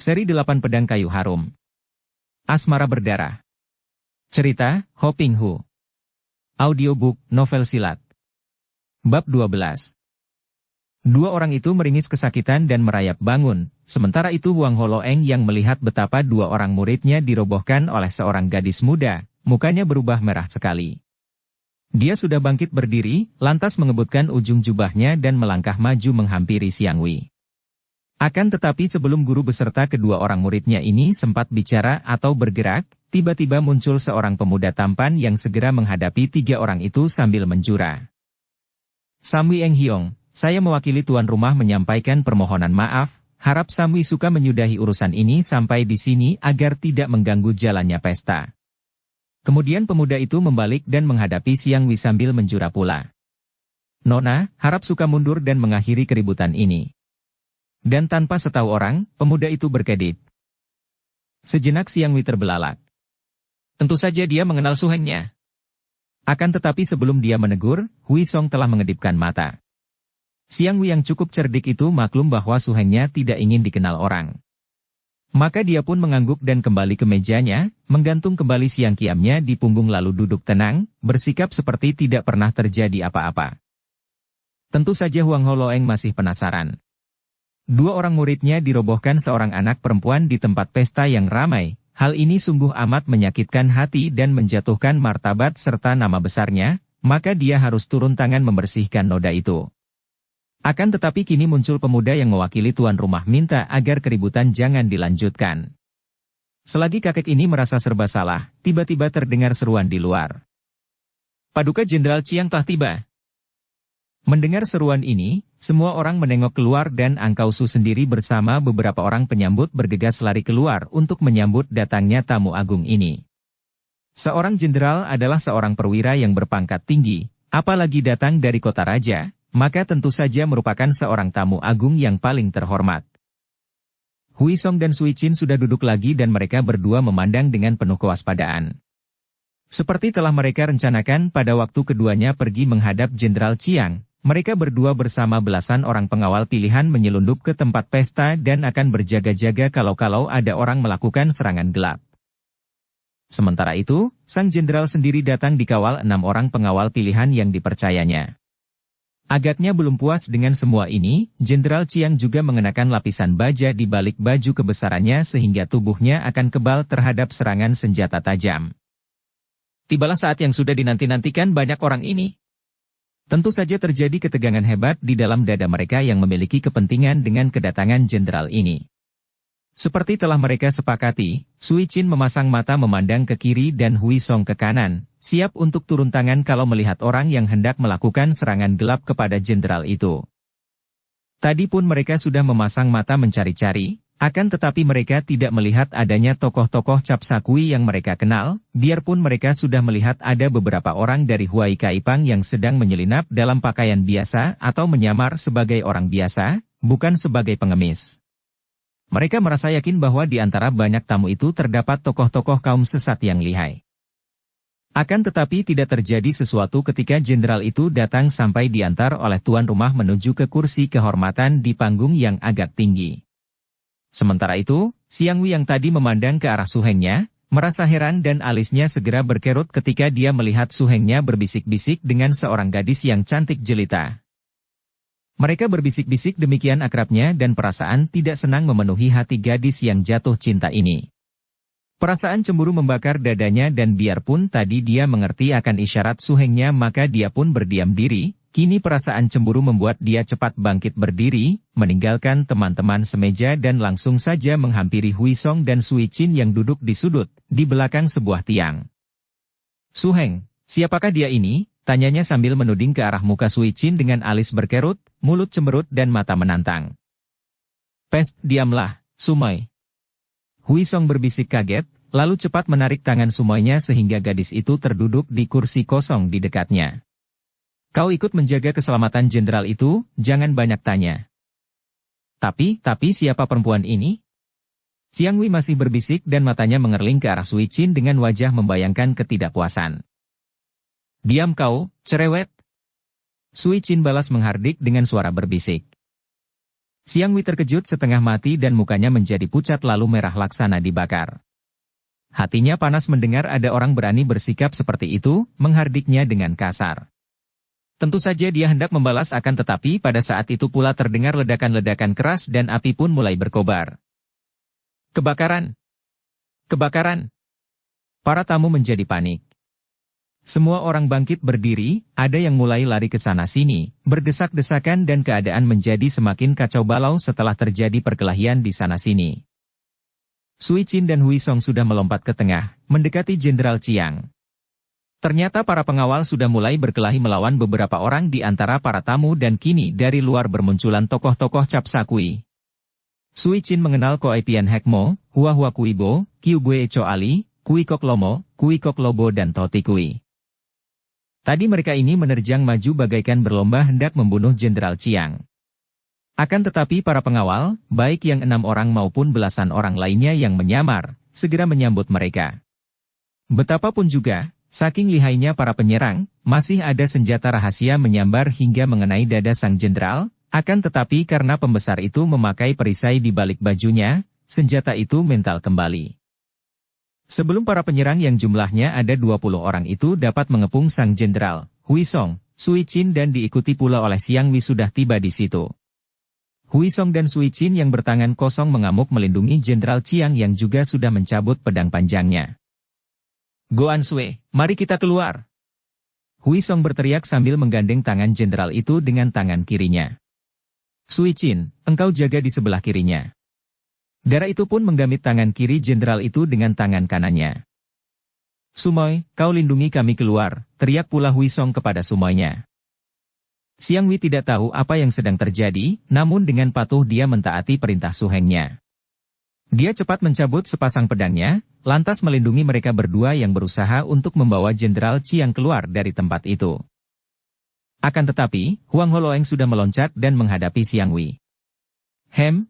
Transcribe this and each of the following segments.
Seri 8 Pedang Kayu Harum. Asmara Berdarah. Cerita, Ho Ping Hu. Audiobook, novel silat. Bab 12. Dua orang itu meringis kesakitan dan merayap bangun, sementara itu Huang Holoeng yang melihat betapa dua orang muridnya dirobohkan oleh seorang gadis muda, mukanya berubah merah sekali. Dia sudah bangkit berdiri, lantas mengebutkan ujung jubahnya dan melangkah maju menghampiri Xiang Wei. Akan tetapi sebelum guru beserta kedua orang muridnya ini sempat bicara atau bergerak, tiba-tiba muncul seorang pemuda tampan yang segera menghadapi tiga orang itu sambil menjura. Samwi Eng Hiong, saya mewakili tuan rumah menyampaikan permohonan maaf, harap Samwi suka menyudahi urusan ini sampai di sini agar tidak mengganggu jalannya pesta. Kemudian pemuda itu membalik dan menghadapi Xiang Wei sambil menjura pula. Nona, harap suka mundur dan mengakhiri keributan ini. Dan tanpa setahu orang, pemuda itu berkedip. Sejenak Xiang Wei terbelalak. Tentu saja dia mengenal Su Hengnya. Akan tetapi sebelum dia menegur, Hui Song telah mengedipkan mata. Xiang Wei yang cukup cerdik itu maklum bahwa Su Hengnya tidak ingin dikenal orang. Maka dia pun mengangguk dan kembali ke mejanya, menggantung kembali siang kiamnya di punggung lalu duduk tenang, bersikap seperti tidak pernah terjadi apa-apa. Tentu saja Huang Holoeng masih penasaran. Dua orang muridnya dirobohkan seorang anak perempuan di tempat pesta yang ramai. Hal ini sungguh amat menyakitkan hati dan menjatuhkan martabat serta nama besarnya, maka dia harus turun tangan membersihkan noda itu. Akan tetapi kini muncul pemuda yang mewakili tuan rumah minta agar keributan jangan dilanjutkan. Selagi kakek ini merasa serba salah, tiba-tiba terdengar seruan di luar. Paduka Jenderal Chiang telah tiba. Mendengar seruan ini, semua orang menengok keluar dan Angkau Su sendiri bersama beberapa orang penyambut bergegas lari keluar untuk menyambut datangnya tamu agung ini. Seorang jenderal adalah seorang perwira yang berpangkat tinggi, apalagi datang dari kota raja, maka tentu saja merupakan seorang tamu agung yang paling terhormat. Hui Song dan Sui Chin sudah duduk lagi dan mereka berdua memandang dengan penuh kewaspadaan. Seperti telah mereka rencanakan pada waktu keduanya pergi menghadap Jenderal Chiang, mereka berdua bersama belasan orang pengawal pilihan menyelundup ke tempat pesta dan akan berjaga-jaga kalau-kalau ada orang melakukan serangan gelap. Sementara itu, sang jenderal sendiri datang dikawal 6 orang pengawal pilihan yang dipercayanya. Agaknya belum puas dengan semua ini, Jenderal Chiang juga mengenakan lapisan baja di balik baju kebesarannya sehingga tubuhnya akan kebal terhadap serangan senjata tajam. Tibalah saat yang sudah dinanti-nantikan banyak orang ini. Tentu saja terjadi ketegangan hebat di dalam dada mereka yang memiliki kepentingan dengan kedatangan jenderal ini. Seperti telah mereka sepakati, Sui Chin memasang mata memandang ke kiri dan Hui Song ke kanan, siap untuk turun tangan kalau melihat orang yang hendak melakukan serangan gelap kepada jenderal itu. Tadi pun mereka sudah memasang mata mencari-cari, akan tetapi mereka tidak melihat adanya tokoh-tokoh Cap Sakui yang mereka kenal, biarpun mereka sudah melihat ada beberapa orang dari Huai Kaipang yang sedang menyelinap dalam pakaian biasa atau menyamar sebagai orang biasa, bukan sebagai pengemis. Mereka merasa yakin bahwa di antara banyak tamu itu terdapat tokoh-tokoh kaum sesat yang lihai. Akan tetapi tidak terjadi sesuatu ketika jenderal itu datang sampai diantar oleh tuan rumah menuju ke kursi kehormatan di panggung yang agak tinggi. Sementara itu, Xiang Wei yang tadi memandang ke arah Su Hengnya, merasa heran dan alisnya segera berkerut ketika dia melihat Su Hengnya berbisik-bisik dengan seorang gadis yang cantik jelita. Mereka berbisik-bisik demikian akrabnya dan perasaan tidak senang memenuhi hati gadis yang jatuh cinta ini. Perasaan cemburu membakar dadanya dan biarpun tadi dia mengerti akan isyarat Su Hengnya maka dia pun berdiam diri. Kini perasaan cemburu membuat dia cepat bangkit berdiri, meninggalkan teman-teman semeja dan langsung saja menghampiri Hui Song dan Sui Chin yang duduk di sudut, di belakang sebuah tiang. Su Heng, siapakah dia ini? Tanyanya sambil menuding ke arah muka Sui Chin dengan alis berkerut, mulut cemberut dan mata menantang. Pest, diamlah, Sumai. Hui Song berbisik kaget, lalu cepat menarik tangan Sumainya sehingga gadis itu terduduk di kursi kosong di dekatnya. Kau ikut menjaga keselamatan jenderal itu, jangan banyak tanya. Tapi siapa perempuan ini? Xiang Wei masih berbisik dan matanya mengerling ke arah Sui Chin dengan wajah membayangkan ketidakpuasan. Diam kau, cerewet. Sui Chin balas menghardik dengan suara berbisik. Xiang Wei terkejut setengah mati dan mukanya menjadi pucat lalu merah laksana dibakar. Hatinya panas mendengar ada orang berani bersikap seperti itu, menghardiknya dengan kasar. Tentu saja dia hendak membalas akan tetapi pada saat itu pula terdengar ledakan-ledakan keras dan api pun mulai berkobar. Kebakaran! Kebakaran! Para tamu menjadi panik. Semua orang bangkit berdiri, ada yang mulai lari ke sana-sini, berdesak-desakan dan keadaan menjadi semakin kacau balau setelah terjadi perkelahian di sana-sini. Sui Qin dan Hui Song sudah melompat ke tengah, mendekati Jenderal Chiang. Ternyata para pengawal sudah mulai berkelahi melawan beberapa orang di antara para tamu dan kini dari luar bermunculan tokoh-tokoh Cap Sakui. Sui Qin mengenal Koai Pian Hek Mo, Hua Hua Kui Bo, Kiu Bue Cho Ali, Kui Kok Lomo, Kui Kok Lobo dan Toti Kui. Tadi mereka ini menerjang maju bagaikan berlomba hendak membunuh Jenderal Chiang. Akan tetapi para pengawal, baik yang 6 orang maupun belasan orang lainnya yang menyamar, segera menyambut mereka. Betapapun juga, saking lihainya para penyerang, masih ada senjata rahasia menyambar hingga mengenai dada sang jenderal, akan tetapi karena pembesar itu memakai perisai di balik bajunya, senjata itu mental kembali. Sebelum para penyerang yang jumlahnya ada 20 orang itu dapat mengepung sang jenderal, Hui Song, Sui Qin dan diikuti pula oleh Xiang Wei sudah tiba di situ. Hui Song dan Sui Qin yang bertangan kosong mengamuk melindungi Jenderal Chiang yang juga sudah mencabut pedang panjangnya. Goan Sui, mari kita keluar. Hui Song berteriak sambil menggandeng tangan jenderal itu dengan tangan kirinya. Sui Qin, engkau jaga di sebelah kirinya. Darah itu pun menggamit tangan kiri jenderal itu dengan tangan kanannya. Sumoy, kau lindungi kami keluar, teriak pula Hui Song kepada Sumoynya. Xiang Wei tidak tahu apa yang sedang terjadi, namun dengan patuh dia mentaati perintah suhengnya. Dia cepat mencabut sepasang pedangnya, lantas melindungi mereka berdua yang berusaha untuk membawa Jenderal Chiang keluar dari tempat itu. Akan tetapi, Huang Holoeng sudah meloncat dan menghadapi Xiang Wei.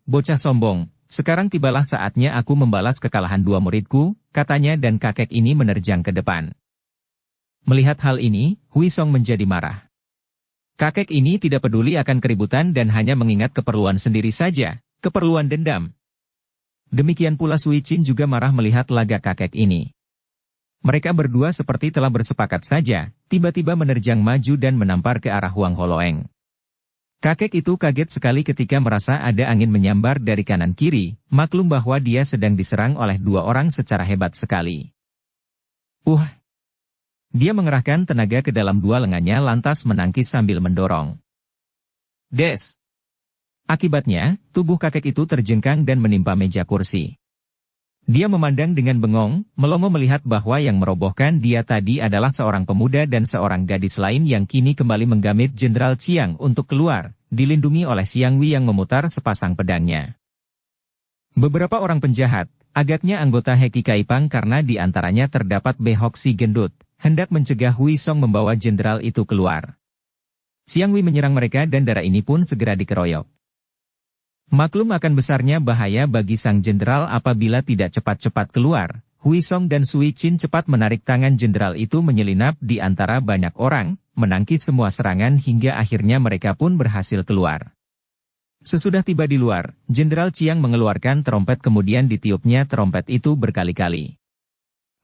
Bocah sombong, sekarang tibalah saatnya aku membalas kekalahan 2 muridku, katanya dan kakek ini menerjang ke depan. Melihat hal ini, Hui Song menjadi marah. Kakek ini tidak peduli akan keributan dan hanya mengingat keperluan sendiri saja, keperluan dendam. Demikian pula Sui Qin juga marah melihat laga kakek ini. Mereka berdua seperti telah bersepakat saja, tiba-tiba menerjang maju dan menampar ke arah Huang Holoeng. Kakek itu kaget sekali ketika merasa ada angin menyambar dari kanan kiri, maklum bahwa dia sedang diserang oleh 2 orang secara hebat sekali. Dia mengerahkan tenaga ke dalam 2 lengannya lantas menangkis sambil mendorong. Des! Akibatnya, tubuh kakek itu terjengkang dan menimpa meja kursi. Dia memandang dengan bengong, melongo melihat bahwa yang merobohkan dia tadi adalah seorang pemuda dan seorang gadis lain yang kini kembali menggamit Jenderal Chiang untuk keluar, dilindungi oleh Xiang Wei yang memutar sepasang pedangnya. Beberapa orang penjahat, agaknya anggota Heki Kaipang karena di antaranya terdapat Behok si gendut, hendak mencegah Hui Song membawa jenderal itu keluar. Xiang Wei menyerang mereka dan darah ini pun segera dikeroyok. Maklum akan besarnya bahaya bagi sang jenderal apabila tidak cepat-cepat keluar, Hui Song dan Sui Qin cepat menarik tangan jenderal itu menyelinap di antara banyak orang, menangkis semua serangan hingga akhirnya mereka pun berhasil keluar. Sesudah tiba di luar, Jenderal Chiang mengeluarkan trompet kemudian ditiupnya trompet itu berkali-kali.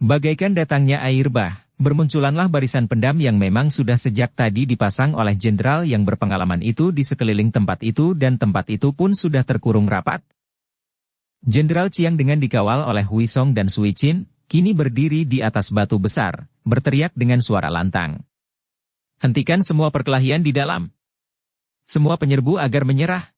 Bagaikan datangnya air bah, bermunculanlah barisan pendam yang memang sudah sejak tadi dipasang oleh jenderal yang berpengalaman itu di sekeliling tempat itu dan tempat itu pun sudah terkurung rapat. Jenderal Chiang dengan dikawal oleh Hui Song dan Sui Qin, kini berdiri di atas batu besar, berteriak dengan suara lantang. Hentikan semua perkelahian di dalam. Semua penyerbu agar menyerah.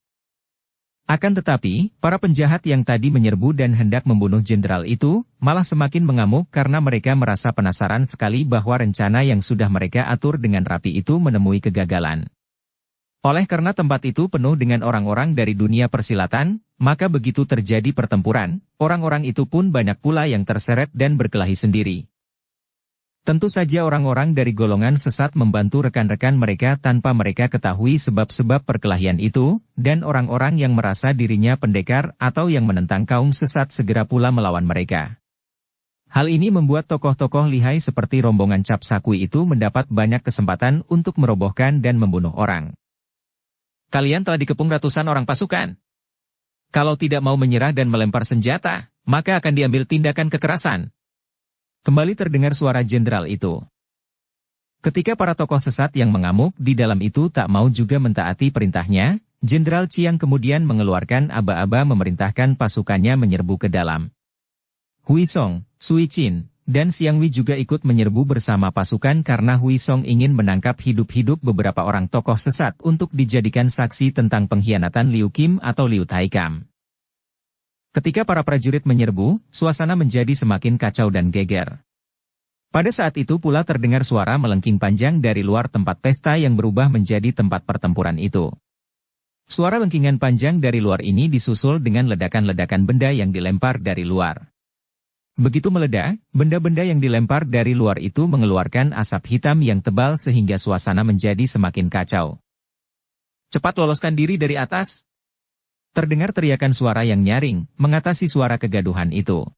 Akan tetapi, para penjahat yang tadi menyerbu dan hendak membunuh jenderal itu, malah semakin mengamuk karena mereka merasa penasaran sekali bahwa rencana yang sudah mereka atur dengan rapi itu menemui kegagalan. Oleh karena tempat itu penuh dengan orang-orang dari dunia persilatan, maka begitu terjadi pertempuran, orang-orang itu pun banyak pula yang terseret dan berkelahi sendiri. Tentu saja orang-orang dari golongan sesat membantu rekan-rekan mereka tanpa mereka ketahui sebab-sebab perkelahian itu, dan orang-orang yang merasa dirinya pendekar atau yang menentang kaum sesat segera pula melawan mereka. Hal ini membuat tokoh-tokoh lihai seperti rombongan Cap Sakui itu mendapat banyak kesempatan untuk merobohkan dan membunuh orang. Kalian telah dikepung ratusan orang pasukan. Kalau tidak mau menyerah dan melempar senjata, maka akan diambil tindakan kekerasan. Kembali terdengar suara jenderal itu. Ketika para tokoh sesat yang mengamuk di dalam itu tak mau juga mentaati perintahnya, Jenderal Chiang kemudian mengeluarkan aba-aba memerintahkan pasukannya menyerbu ke dalam. Hui Song, Sui Chin, dan Xiang Wei juga ikut menyerbu bersama pasukan karena Hui Song ingin menangkap hidup-hidup beberapa orang tokoh sesat untuk dijadikan saksi tentang pengkhianatan Liu Kim atau Liu Taikam. Ketika para prajurit menyerbu, suasana menjadi semakin kacau dan geger. Pada saat itu pula terdengar suara melengking panjang dari luar tempat pesta yang berubah menjadi tempat pertempuran itu. Suara lengkingan panjang dari luar ini disusul dengan ledakan-ledakan benda yang dilempar dari luar. Begitu meledak, benda-benda yang dilempar dari luar itu mengeluarkan asap hitam yang tebal sehingga suasana menjadi semakin kacau. Cepat loloskan diri dari atas. Terdengar teriakan suara yang nyaring, mengatasi suara kegaduhan itu.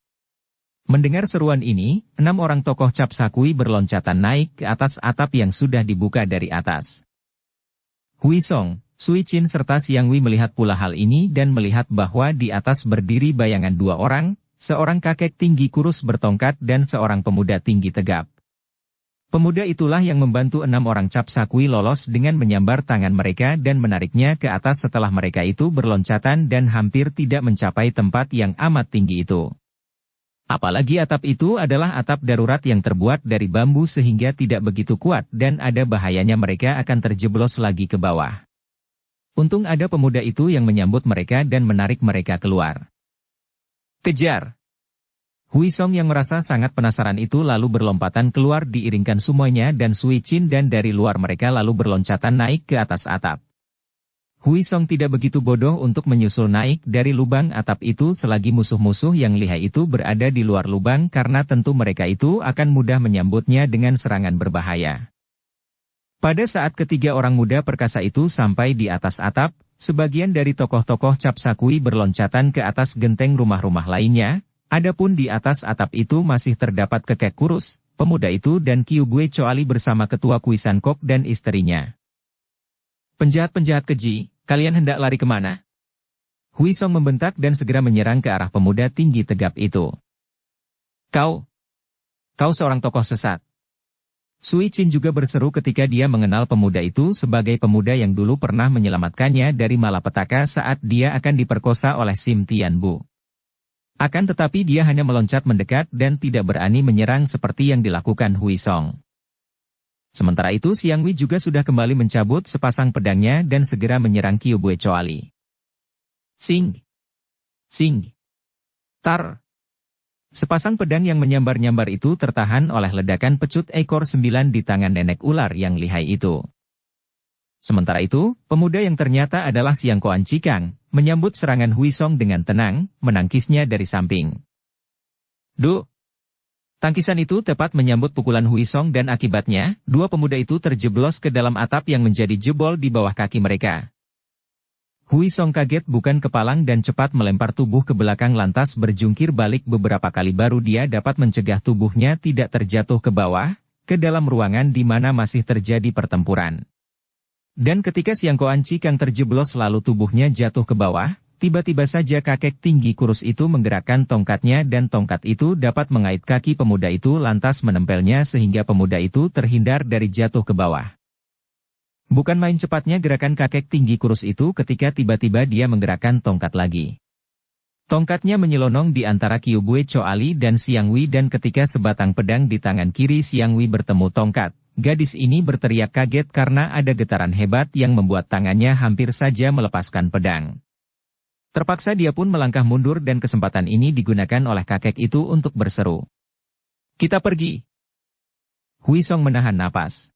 Mendengar seruan ini, 6 orang tokoh Cap Sakui berloncatan naik ke atas atap yang sudah dibuka dari atas. Hui Song, Sui Chin serta Xiang Wei melihat pula hal ini dan melihat bahwa di atas berdiri bayangan 2 orang, seorang kakek tinggi kurus bertongkat dan seorang pemuda tinggi tegap. Pemuda itulah yang membantu 6 orang Cap Sakui lolos dengan menyambar tangan mereka dan menariknya ke atas setelah mereka itu berloncatan dan hampir tidak mencapai tempat yang amat tinggi itu. Apalagi atap itu adalah atap darurat yang terbuat dari bambu sehingga tidak begitu kuat dan ada bahayanya mereka akan terjeblos lagi ke bawah. Untung ada pemuda itu yang menyambut mereka dan menarik mereka keluar. Kejar! Hui Song yang merasa sangat penasaran itu lalu berlompatan keluar diiringkan semuanya dan Sui Chin dan dari luar mereka lalu berloncatan naik ke atas atap. Hui Song tidak begitu bodoh untuk menyusul naik dari lubang atap itu selagi musuh-musuh yang lihai itu berada di luar lubang karena tentu mereka itu akan mudah menyambutnya dengan serangan berbahaya. Pada saat ketiga orang muda perkasa itu sampai di atas atap, sebagian dari tokoh-tokoh Cap Sakui berloncatan ke atas genteng rumah-rumah lainnya, adapun di atas atap itu masih terdapat kekek kurus, pemuda itu dan Kiu Bue Choali bersama ketua Kuisan Kok dan istrinya. Penjahat-penjahat keji, kalian hendak lari kemana? Hui Song membentak dan segera menyerang ke arah pemuda tinggi tegap itu. Kau seorang tokoh sesat. Sui Chin juga berseru ketika dia mengenal pemuda itu sebagai pemuda yang dulu pernah menyelamatkannya dari malapetaka saat dia akan diperkosa oleh Sim Tian Bu. Akan tetapi dia hanya meloncat mendekat dan tidak berani menyerang seperti yang dilakukan Hui Song. Sementara itu Xiang Wei juga sudah kembali mencabut sepasang pedangnya dan segera menyerang Kiu Bue Choali. Sing! Sing! Tar! Sepasang pedang yang menyambar-nyambar itu tertahan oleh ledakan pecut ekor 9 di tangan nenek ular yang lihai itu. Sementara itu, pemuda yang ternyata adalah Siang Koan Cikang, menyambut serangan Hui Song dengan tenang, menangkisnya dari samping. Duh! Tangkisan itu tepat menyambut pukulan Hui Song dan akibatnya, 2 pemuda itu terjeblos ke dalam atap yang menjadi jebol di bawah kaki mereka. Hui Song kaget bukan kepalang dan cepat melempar tubuh ke belakang lantas berjungkir balik beberapa kali baru dia dapat mencegah tubuhnya tidak terjatuh ke bawah, ke dalam ruangan di mana masih terjadi pertempuran. Dan ketika Siang Koan Cikang terjeblos lalu tubuhnya jatuh ke bawah, tiba-tiba saja kakek tinggi kurus itu menggerakkan tongkatnya dan tongkat itu dapat mengait kaki pemuda itu lantas menempelnya sehingga pemuda itu terhindar dari jatuh ke bawah. Bukan main cepatnya gerakan kakek tinggi kurus itu ketika tiba-tiba dia menggerakkan tongkat lagi. Tongkatnya menyelonong di antara Kiu Bue Choali dan Xiang Wei dan ketika sebatang pedang di tangan kiri Xiang Wei bertemu tongkat, gadis ini berteriak kaget karena ada getaran hebat yang membuat tangannya hampir saja melepaskan pedang. Terpaksa dia pun melangkah mundur dan kesempatan ini digunakan oleh kakek itu untuk berseru. Kita pergi. Hui Song menahan napas.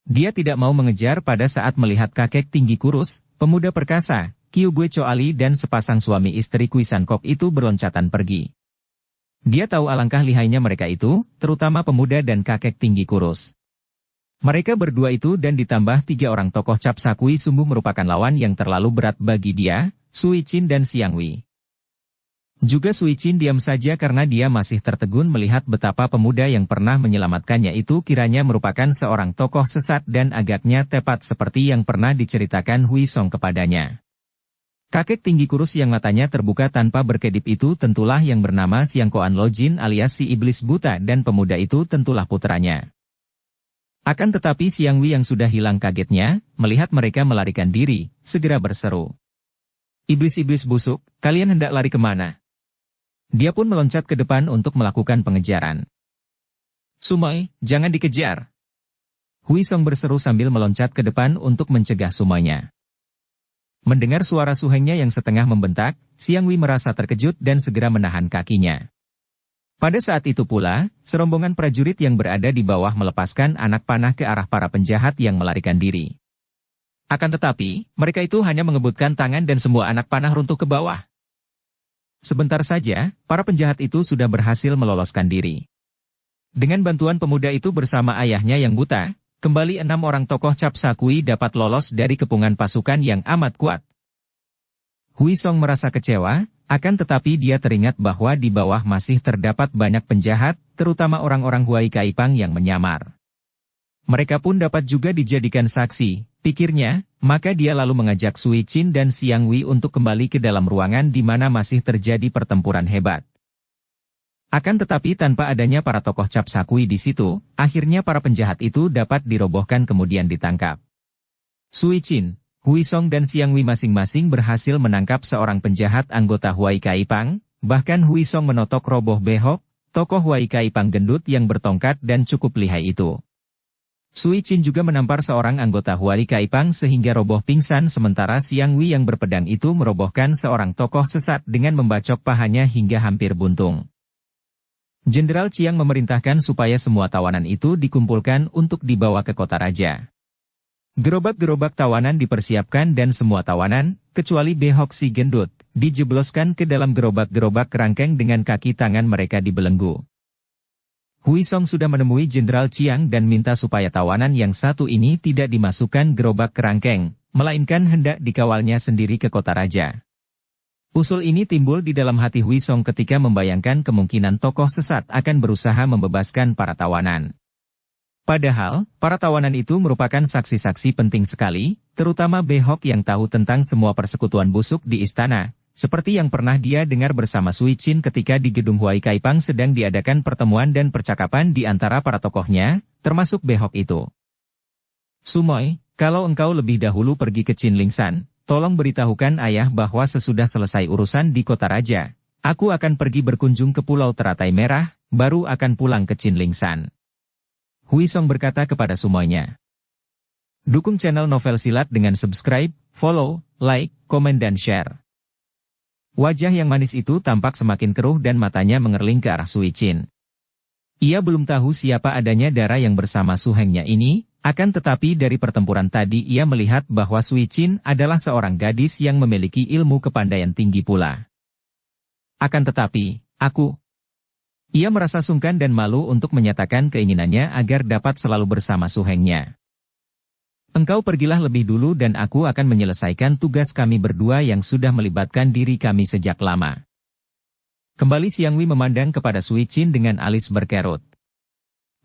Dia tidak mau mengejar pada saat melihat kakek tinggi kurus, pemuda perkasa, Kiu Bue Choali dan sepasang suami istri Kuisan Kok itu berloncatan pergi. Dia tahu alangkah lihainya mereka itu, terutama pemuda dan kakek tinggi kurus. Mereka berdua itu dan ditambah 3 orang tokoh Cap Sakui sungguh merupakan lawan yang terlalu berat bagi dia, Sui Chin dan Xiang Wei. Juga Sui Chin diam saja karena dia masih tertegun melihat betapa pemuda yang pernah menyelamatkannya itu kiranya merupakan seorang tokoh sesat dan agaknya tepat seperti yang pernah diceritakan Hui Song kepadanya. Kakek tinggi kurus yang matanya terbuka tanpa berkedip itu tentulah yang bernama Siang Koan Lojin alias si iblis buta dan pemuda itu tentulah putranya. Akan tetapi Siang Wi yang sudah hilang kagetnya, melihat mereka melarikan diri, segera berseru. Iblis-iblis busuk, kalian hendak lari kemana? Dia pun meloncat ke depan untuk melakukan pengejaran. Sumai, jangan dikejar. Hui Song berseru sambil meloncat ke depan untuk mencegah Sumainya. Mendengar suara suhengnya yang setengah membentak, Siang Wi merasa terkejut dan segera menahan kakinya. Pada saat itu pula, serombongan prajurit yang berada di bawah melepaskan anak panah ke arah para penjahat yang melarikan diri. Akan tetapi, mereka itu hanya mengebutkan tangan dan semua anak panah runtuh ke bawah. Sebentar saja, para penjahat itu sudah berhasil meloloskan diri. Dengan bantuan pemuda itu bersama ayahnya yang buta, kembali 6 orang tokoh Cap Sakui dapat lolos dari kepungan pasukan yang amat kuat. Hui Song merasa kecewa, akan tetapi dia teringat bahwa di bawah masih terdapat banyak penjahat, terutama orang-orang Huai Kaipang yang menyamar. Mereka pun dapat juga dijadikan saksi, pikirnya, maka dia lalu mengajak Sui Chin dan Siang Wi untuk kembali ke dalam ruangan di mana masih terjadi pertempuran hebat. Akan tetapi tanpa adanya para tokoh Cap Sakui di situ, akhirnya para penjahat itu dapat dirobohkan kemudian ditangkap. Sui Chin, Hui Song dan Siang Wi masing-masing berhasil menangkap seorang penjahat anggota Huai Kaipang, bahkan Hui Song menotok roboh Behok, tokoh Huai Kaipang gendut yang bertongkat dan cukup lihai itu. Sui Chin juga menampar seorang anggota Huai Kaipang sehingga roboh pingsan sementara Siang Wi yang berpedang itu merobohkan seorang tokoh sesat dengan membacok pahanya hingga hampir buntung. Jenderal Chiang memerintahkan supaya semua tawanan itu dikumpulkan untuk dibawa ke kota raja. Gerobak-gerobak tawanan dipersiapkan dan semua tawanan, kecuali Behok si gendut, dijebloskan ke dalam gerobak-gerobak kerangkeng dengan kaki tangan mereka dibelenggu. Hui Song sudah menemui Jenderal Chiang dan minta supaya tawanan yang satu ini tidak dimasukkan gerobak kerangkeng, melainkan hendak dikawalnya sendiri ke kota raja. Usul ini timbul di dalam hati Hui Song ketika membayangkan kemungkinan tokoh sesat akan berusaha membebaskan para tawanan. Padahal, para tawanan itu merupakan saksi-saksi penting sekali, terutama Behok yang tahu tentang semua persekutuan busuk di istana, seperti yang pernah dia dengar bersama Sui Chin ketika di gedung Huai Kaipang sedang diadakan pertemuan dan percakapan di antara para tokohnya, termasuk Behok itu. Sumoy, kalau engkau lebih dahulu pergi ke Chinlingsan, tolong beritahukan ayah bahwa sesudah selesai urusan di kota raja, aku akan pergi berkunjung ke Pulau Teratai Merah, baru akan pulang ke Chinlingsan. Hui Song berkata kepada semuanya. Dukung channel Novel Silat dengan subscribe, follow, like, komen dan share. Wajah yang manis itu tampak semakin keruh dan matanya mengerling ke arah Sui Chin. Ia belum tahu siapa adanya darah yang bersama suhengnya ini, akan tetapi dari pertempuran tadi ia melihat bahwa Sui Chin adalah seorang gadis yang memiliki ilmu kepandaian tinggi pula. Akan tetapi, Ia merasa sungkan dan malu untuk menyatakan keinginannya agar dapat selalu bersama suhengnya. Engkau pergilah lebih dulu dan aku akan menyelesaikan tugas kami berdua yang sudah melibatkan diri kami sejak lama. Kembali Siang Wi memandang kepada Sui Chin dengan alis berkerut.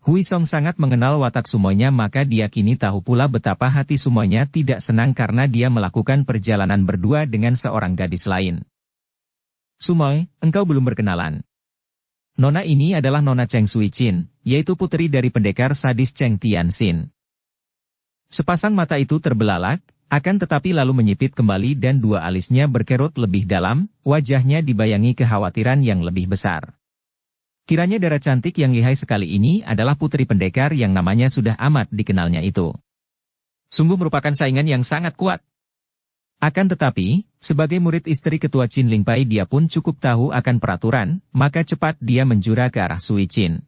Hui Song sangat mengenal watak Sumoynya maka dia kini tahu pula betapa hati Sumoynya tidak senang karena dia melakukan perjalanan berdua dengan seorang gadis lain. Sumoy, engkau belum berkenalan. Nona ini adalah Nona Cheng Sui Chin, yaitu putri dari pendekar sadis Cheng Tianxin. Sepasang mata itu terbelalak, akan tetapi lalu menyipit kembali dan dua alisnya berkerut lebih dalam, wajahnya dibayangi kekhawatiran yang lebih besar. Kiranya darah cantik yang lihai sekali ini adalah putri pendekar yang namanya sudah amat dikenalnya itu. Sungguh merupakan saingan yang sangat kuat. Akan tetapi, sebagai murid istri ketua Chin Lingpai dia pun cukup tahu akan peraturan, maka cepat dia menjura ke arah Sui Chin.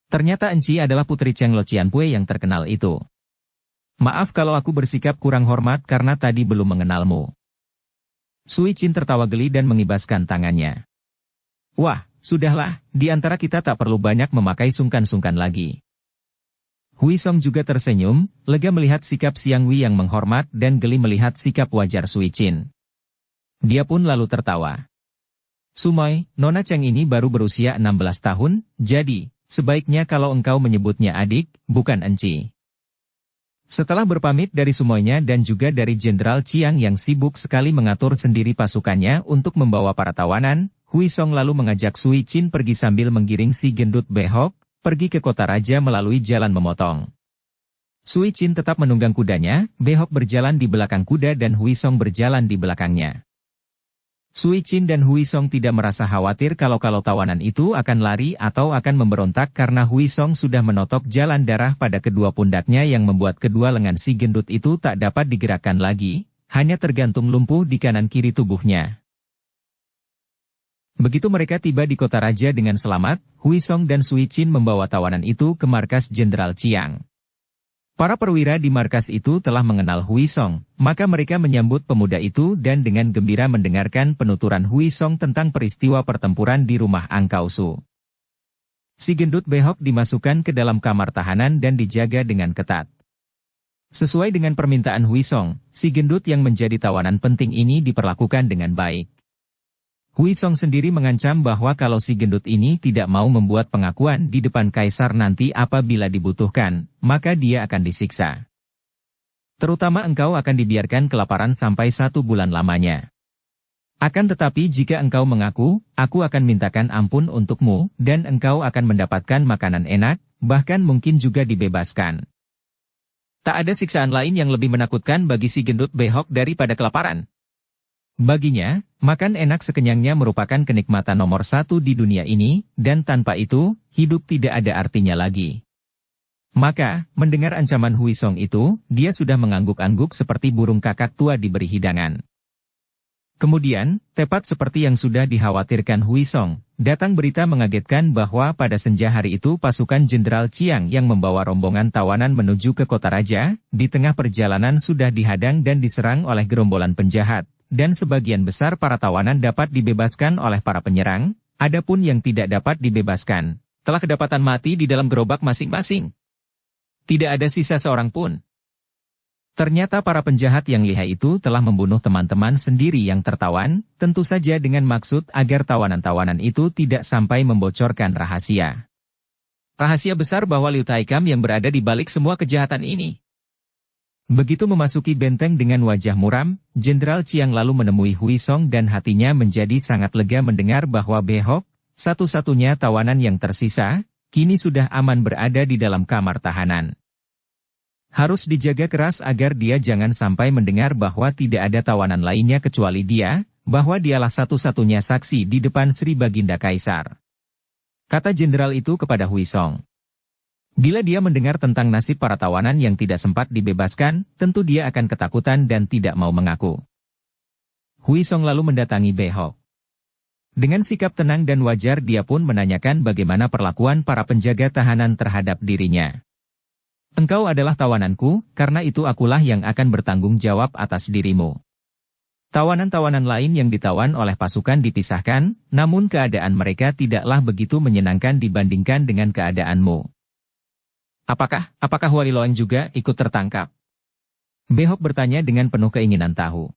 Ternyata Enci adalah putri Cheng Lo Cianpue yang terkenal itu. Maaf kalau aku bersikap kurang hormat karena tadi belum mengenalmu. Sui Chin tertawa geli dan mengibaskan tangannya. Wah, sudahlah, di antara kita tak perlu banyak memakai sungkan-sungkan lagi. Hui Song juga tersenyum, lega melihat sikap Siang Wi yang menghormat dan geli melihat sikap wajar Sui Chin. Dia pun lalu tertawa. Sumoy, Nona Cheng ini baru berusia 16 tahun, jadi, sebaiknya kalau engkau menyebutnya adik, bukan enci. Setelah berpamit dari semuanya dan juga dari Jenderal Chiang yang sibuk sekali mengatur sendiri pasukannya untuk membawa para tawanan, Hui Song lalu mengajak Sui Chin pergi sambil menggiring si gendut behok, pergi ke kota raja melalui jalan memotong. Sui Chin tetap menunggang kudanya, behok berjalan di belakang kuda dan Hui Song berjalan di belakangnya. Sui Chin dan Hui Song tidak merasa khawatir kalau tawanan itu akan lari atau akan memberontak karena Hui Song sudah menotok jalan darah pada kedua pundaknya yang membuat kedua lengan si gendut itu tak dapat digerakkan lagi, hanya tergantung lumpuh di kanan kiri tubuhnya. Begitu mereka tiba di kota raja dengan selamat, Hui Song dan Sui Chin membawa tawanan itu ke markas Jenderal Chiang. Para perwira di markas itu telah mengenal Hui Song, maka mereka menyambut pemuda itu dan dengan gembira mendengarkan penuturan Hui Song tentang peristiwa pertempuran di rumah Angkau Su. Si gendut behok dimasukkan ke dalam kamar tahanan dan dijaga dengan ketat. Sesuai dengan permintaan Hui Song, si gendut yang menjadi tawanan penting ini diperlakukan dengan baik. Hui Song sendiri mengancam bahwa kalau si gendut ini tidak mau membuat pengakuan di depan kaisar nanti apabila dibutuhkan, maka dia akan disiksa. Terutama engkau akan dibiarkan kelaparan sampai 1 bulan lamanya. Akan tetapi jika engkau mengaku, aku akan mintakan ampun untukmu, dan engkau akan mendapatkan makanan enak, bahkan mungkin juga dibebaskan. Tak ada siksaan lain yang lebih menakutkan bagi si gendut behok daripada kelaparan. Baginya, makan enak sekenyangnya merupakan kenikmatan nomor 1 di dunia ini, dan tanpa itu, hidup tidak ada artinya lagi. Maka, mendengar ancaman Hui Song itu, dia sudah mengangguk-angguk seperti burung kakak tua diberi hidangan. Kemudian, tepat seperti yang sudah dikhawatirkan Hui Song, datang berita mengagetkan bahwa pada senja hari itu pasukan Jenderal Chiang yang membawa rombongan tawanan menuju ke kota raja, di tengah perjalanan sudah dihadang dan diserang oleh gerombolan penjahat. Dan sebagian besar para tawanan dapat dibebaskan oleh para penyerang, adapun yang tidak dapat dibebaskan, telah kedapatan mati di dalam gerobak masing-masing. Tidak ada sisa seorang pun. Ternyata para penjahat yang lihai itu telah membunuh teman-teman sendiri yang tertawan, tentu saja dengan maksud agar tawanan-tawanan itu tidak sampai membocorkan rahasia. Rahasia besar bahwa Liu Taikam yang berada di balik semua kejahatan ini. Begitu memasuki benteng dengan wajah muram, Jenderal Chiang lalu menemui Hui Song dan hatinya menjadi sangat lega mendengar bahwa behok, satu-satunya tawanan yang tersisa, kini sudah aman berada di dalam kamar tahanan. Harus dijaga keras agar dia jangan sampai mendengar bahwa tidak ada tawanan lainnya kecuali dia, bahwa dialah satu-satunya saksi di depan Sri Baginda Kaisar. Kata jenderal itu kepada Hui Song. Bila dia mendengar tentang nasib para tawanan yang tidak sempat dibebaskan, tentu dia akan ketakutan dan tidak mau mengaku. Hui Song lalu mendatangi behok. Dengan sikap tenang dan wajar dia pun menanyakan bagaimana perlakuan para penjaga tahanan terhadap dirinya. Engkau adalah tawananku, karena itu akulah yang akan bertanggung jawab atas dirimu. Tawanan-tawanan lain yang ditawan oleh pasukan dipisahkan, namun keadaan mereka tidaklah begitu menyenangkan dibandingkan dengan keadaanmu. Apakah Huai Loeng juga ikut tertangkap? Behok bertanya dengan penuh keinginan tahu.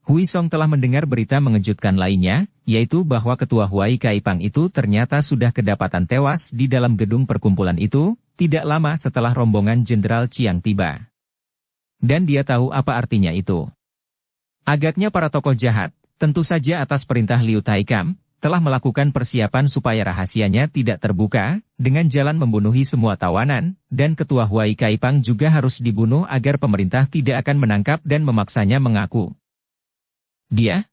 Hui Song telah mendengar berita mengejutkan lainnya, yaitu bahwa ketua Huai Kaipang itu ternyata sudah kedapatan tewas di dalam gedung perkumpulan itu, tidak lama setelah rombongan Jenderal Chiang tiba. Dan dia tahu apa artinya itu. Agaknya para tokoh jahat, tentu saja atas perintah Liu Taikam, telah melakukan persiapan supaya rahasianya tidak terbuka, dengan jalan membunuhi semua tawanan, dan ketua Huai Kaipang juga harus dibunuh agar pemerintah tidak akan menangkap dan memaksanya mengaku. Dia?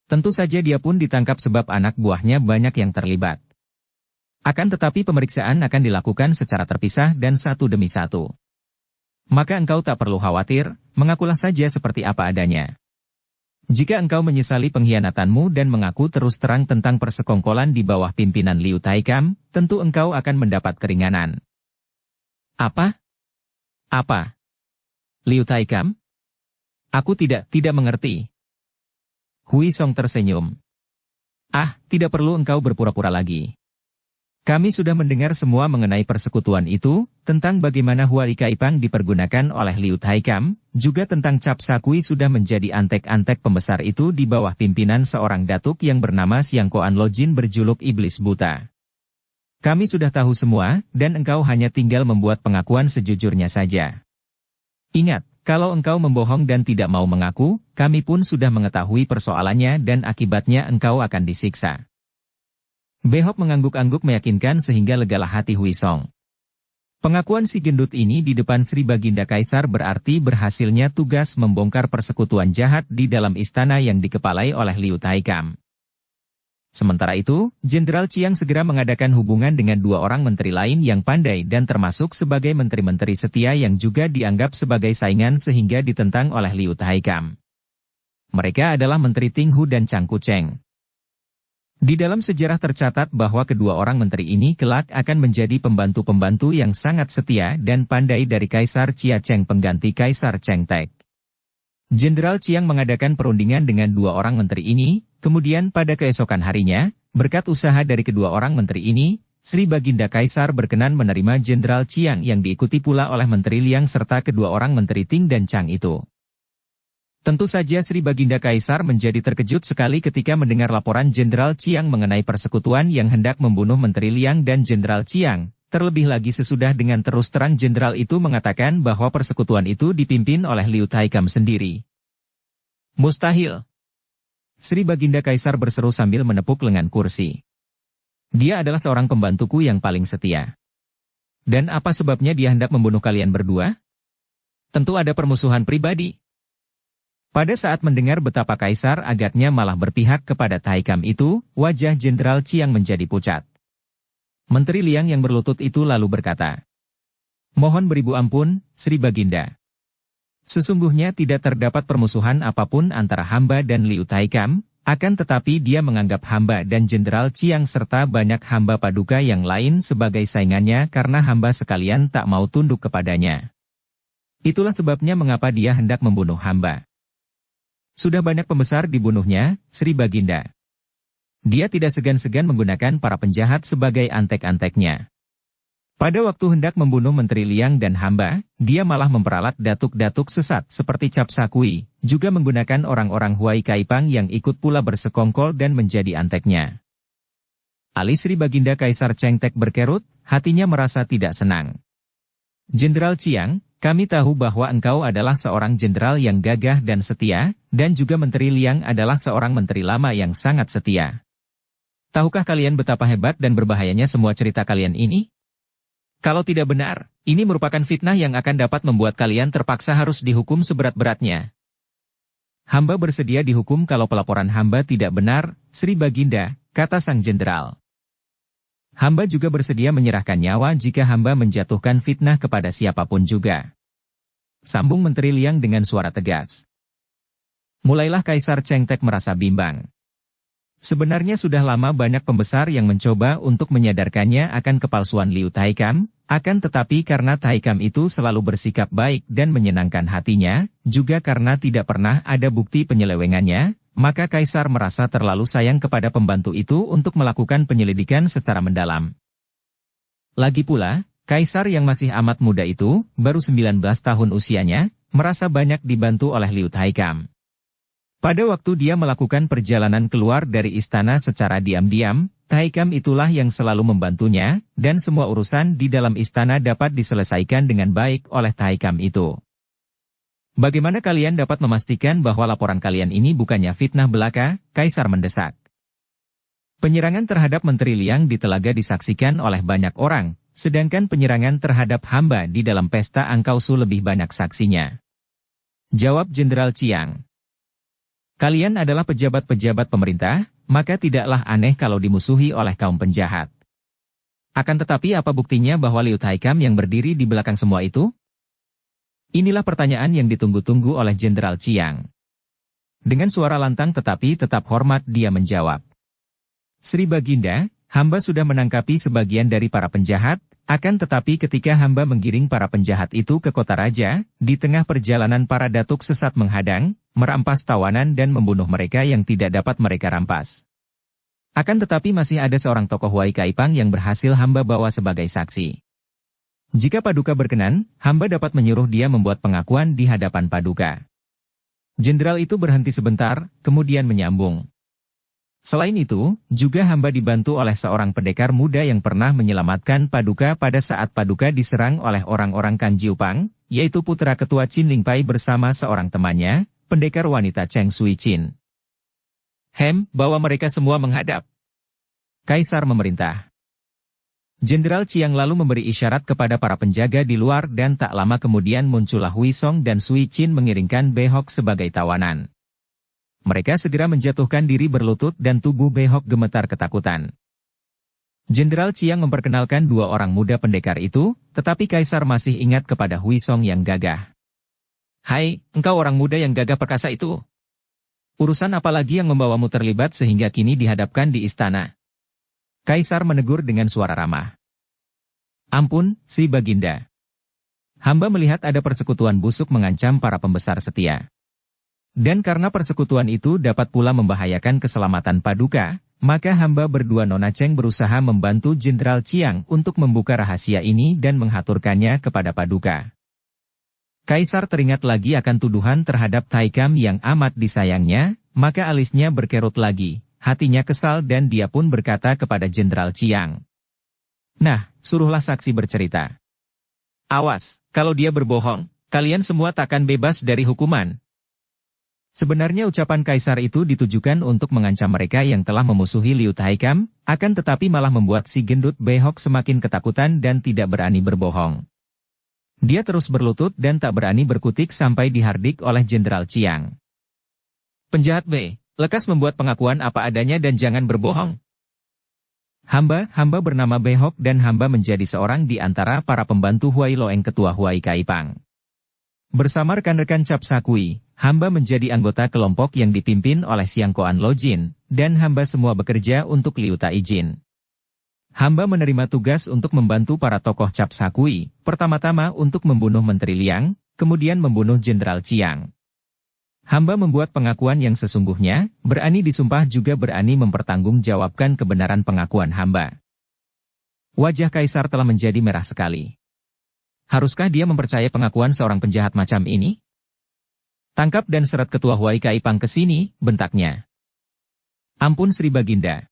Tentu saja dia pun ditangkap sebab anak buahnya banyak yang terlibat. Akan tetapi pemeriksaan akan dilakukan secara terpisah dan satu demi satu. Maka engkau tak perlu khawatir, mengakulah saja seperti apa adanya. Jika engkau menyesali pengkhianatanmu dan mengaku terus terang tentang persekongkolan di bawah pimpinan Liu Taikam, tentu engkau akan mendapat keringanan. Apa? Apa? Liu Taikam? Aku tidak mengerti. Hui Song tersenyum. Tidak perlu engkau berpura-pura lagi. Kami sudah mendengar semua mengenai persekutuan itu, tentang bagaimana Huai Kaipang dipergunakan oleh Liu Taikam, juga tentang Cap Sakui sudah menjadi antek-antek pembesar itu di bawah pimpinan seorang datuk yang bernama Siang Koan Lojin berjuluk Iblis Buta. Kami sudah tahu semua, dan engkau hanya tinggal membuat pengakuan sejujurnya saja. Ingat, kalau engkau membohong dan tidak mau mengaku, kami pun sudah mengetahui persoalannya dan akibatnya engkau akan disiksa. Behok mengangguk-angguk meyakinkan sehingga legalah hati Hui Song. Pengakuan si gendut ini di depan Sri Baginda Kaisar berarti berhasilnya tugas membongkar persekutuan jahat di dalam istana yang dikepalai oleh Liu Taikam. Sementara itu, Jenderal Chiang segera mengadakan hubungan dengan dua orang menteri lain yang pandai dan termasuk sebagai menteri-menteri setia yang juga dianggap sebagai saingan sehingga ditentang oleh Liu Taikam. Mereka adalah Menteri Ting Hu dan Chang Kucheng. Di dalam sejarah tercatat bahwa kedua orang menteri ini kelak akan menjadi pembantu-pembantu yang sangat setia dan pandai dari Kaisar Chia Cheng pengganti Kaisar Cheng Tek. Jenderal Chiang mengadakan perundingan dengan dua orang menteri ini, kemudian pada keesokan harinya, berkat usaha dari kedua orang menteri ini, Sri Baginda Kaisar berkenan menerima Jenderal Chiang yang diikuti pula oleh Menteri Liang serta kedua orang menteri Ting dan Chang itu. Tentu saja Sri Baginda Kaisar menjadi terkejut sekali ketika mendengar laporan Jenderal Chiang mengenai persekutuan yang hendak membunuh Menteri Liang dan Jenderal Chiang, terlebih lagi sesudah dengan terus terang Jenderal itu mengatakan bahwa persekutuan itu dipimpin oleh Liu Taikam sendiri. Mustahil! Sri Baginda Kaisar berseru sambil menepuk lengan kursi. Dia adalah seorang pembantuku yang paling setia. Dan apa sebabnya dia hendak membunuh kalian berdua? Tentu ada permusuhan pribadi. Pada saat mendengar betapa Kaisar agaknya malah berpihak kepada Taikam itu, wajah Jenderal Chiang menjadi pucat. Menteri Liang yang berlutut itu lalu berkata, "Mohon beribu ampun, Sri Baginda. Sesungguhnya tidak terdapat permusuhan apapun antara hamba dan Liu Taikam, akan tetapi dia menganggap hamba dan Jenderal Chiang serta banyak hamba paduka yang lain sebagai saingannya karena hamba sekalian tak mau tunduk kepadanya. Itulah sebabnya mengapa dia hendak membunuh hamba. Sudah banyak pembesar dibunuhnya, Sri Baginda. Dia tidak segan-segan menggunakan para penjahat sebagai antek-anteknya. Pada waktu hendak membunuh Menteri Liang dan hamba, dia malah memperalat datuk-datuk sesat seperti Cap Sakui, juga menggunakan orang-orang Huai Kaipang yang ikut pula bersekongkol dan menjadi anteknya." Alis Sri Baginda Kaisar Cheng Tek berkerut, hatinya merasa tidak senang. "Jenderal Chiang, kami tahu bahwa engkau adalah seorang jenderal yang gagah dan setia, dan juga Menteri Liang adalah seorang menteri lama yang sangat setia. Tahukah kalian betapa hebat dan berbahayanya semua cerita kalian ini? Kalau tidak benar, ini merupakan fitnah yang akan dapat membuat kalian terpaksa harus dihukum seberat-beratnya." "Hamba bersedia dihukum kalau pelaporan hamba tidak benar, Sri Baginda," kata sang jenderal. "Hamba juga bersedia menyerahkan nyawa jika hamba menjatuhkan fitnah kepada siapapun juga," sambung Menteri Liang dengan suara tegas. Mulailah Kaisar Cheng Tek merasa bimbang. Sebenarnya sudah lama banyak pembesar yang mencoba untuk menyadarkannya akan kepalsuan Liu Taikam, akan tetapi karena Taikam itu selalu bersikap baik dan menyenangkan hatinya, juga karena tidak pernah ada bukti penyelewengannya, maka Kaisar merasa terlalu sayang kepada pembantu itu untuk melakukan penyelidikan secara mendalam. Lagi pula, Kaisar yang masih amat muda itu, baru 19 tahun usianya, merasa banyak dibantu oleh Liu Taikam. Pada waktu dia melakukan perjalanan keluar dari istana secara diam-diam, Taikam itulah yang selalu membantunya, dan semua urusan di dalam istana dapat diselesaikan dengan baik oleh Taikam itu. "Bagaimana kalian dapat memastikan bahwa laporan kalian ini bukannya fitnah belaka?" Kaisar mendesak. Penyerangan terhadap Menteri Liang di Telaga disaksikan oleh banyak orang, sedangkan penyerangan terhadap hamba di dalam pesta Angkausu lebih banyak saksinya. Jawab Jenderal Chiang. "Kalian adalah pejabat-pejabat pemerintah, maka tidaklah aneh kalau dimusuhi oleh kaum penjahat. Akan tetapi apa buktinya bahwa Liu Taikam yang berdiri di belakang semua itu?" Inilah pertanyaan yang ditunggu-tunggu oleh Jenderal Chiang. Dengan suara lantang tetapi tetap hormat dia menjawab. "Sri Baginda, hamba sudah menangkapi sebagian dari para penjahat, akan tetapi ketika hamba menggiring para penjahat itu ke kota raja, di tengah perjalanan para datuk sesat menghadang, merampas tawanan dan membunuh mereka yang tidak dapat mereka rampas. Akan tetapi masih ada seorang tokoh Huai Kaipang yang berhasil hamba bawa sebagai saksi. Jika Paduka berkenan, hamba dapat menyuruh dia membuat pengakuan di hadapan Paduka." Jenderal itu berhenti sebentar, kemudian menyambung. Selain itu, juga hamba dibantu oleh seorang pendekar muda yang pernah menyelamatkan Paduka pada saat Paduka diserang oleh orang-orang Kanjiupang, yaitu putra ketua Qin Lingpai bersama seorang temannya, pendekar wanita Cheng Sui Qin. Bawa mereka semua menghadap. Kaisar memerintah. Jenderal Chiang lalu memberi isyarat kepada para penjaga di luar dan tak lama kemudian muncullah Hui Song dan Sui Qin mengiringkan Behok sebagai tawanan. Mereka segera menjatuhkan diri berlutut dan tubuh Behok gemetar ketakutan. Jenderal Chiang memperkenalkan dua orang muda pendekar itu, tetapi Kaisar masih ingat kepada Hui Song yang gagah. "Hai, engkau orang muda yang gagah perkasa itu. Urusan apa lagi yang membawamu terlibat sehingga kini dihadapkan di istana?" Kaisar menegur dengan suara ramah. "Ampun, si Baginda. Hamba melihat ada persekutuan busuk mengancam para pembesar setia. Dan karena persekutuan itu dapat pula membahayakan keselamatan Paduka, maka hamba berdua Nona Cheng berusaha membantu Jenderal Chiang untuk membuka rahasia ini dan menghaturkannya kepada Paduka." Kaisar teringat lagi akan tuduhan terhadap Taikam yang amat disayangnya, maka alisnya berkerut lagi, hatinya kesal dan dia pun berkata kepada Jenderal Chiang. "Nah, suruhlah saksi bercerita. Awas, kalau dia berbohong, kalian semua takkan bebas dari hukuman." Sebenarnya ucapan Kaisar itu ditujukan untuk mengancam mereka yang telah memusuhi Liu Taikam, akan tetapi malah membuat si gendut Behok semakin ketakutan dan tidak berani berbohong. Dia terus berlutut dan tak berani berkutik sampai dihardik oleh Jenderal Chiang. "Penjahat B, lekas membuat pengakuan apa adanya dan jangan berbohong." Hamba bernama Behok dan hamba menjadi seorang di antara para pembantu Huai Loeng ketua Huai Kaipang. Bersama rekan-rekan Cap Sakui, hamba menjadi anggota kelompok yang dipimpin oleh Siang Koan Lojin, dan hamba semua bekerja untuk Liu Taijin. Hamba menerima tugas untuk membantu para tokoh Cap Sakui, pertama-tama untuk membunuh Menteri Liang, kemudian membunuh Jenderal Chiang. Hamba membuat pengakuan yang sesungguhnya, berani disumpah juga berani mempertanggungjawabkan kebenaran pengakuan hamba. Wajah Kaisar telah menjadi merah sekali. Haruskah dia mempercayai pengakuan seorang penjahat macam ini? "Tangkap dan seret ketua Huai Kaipang ke sini," bentaknya. "Ampun Sri Baginda.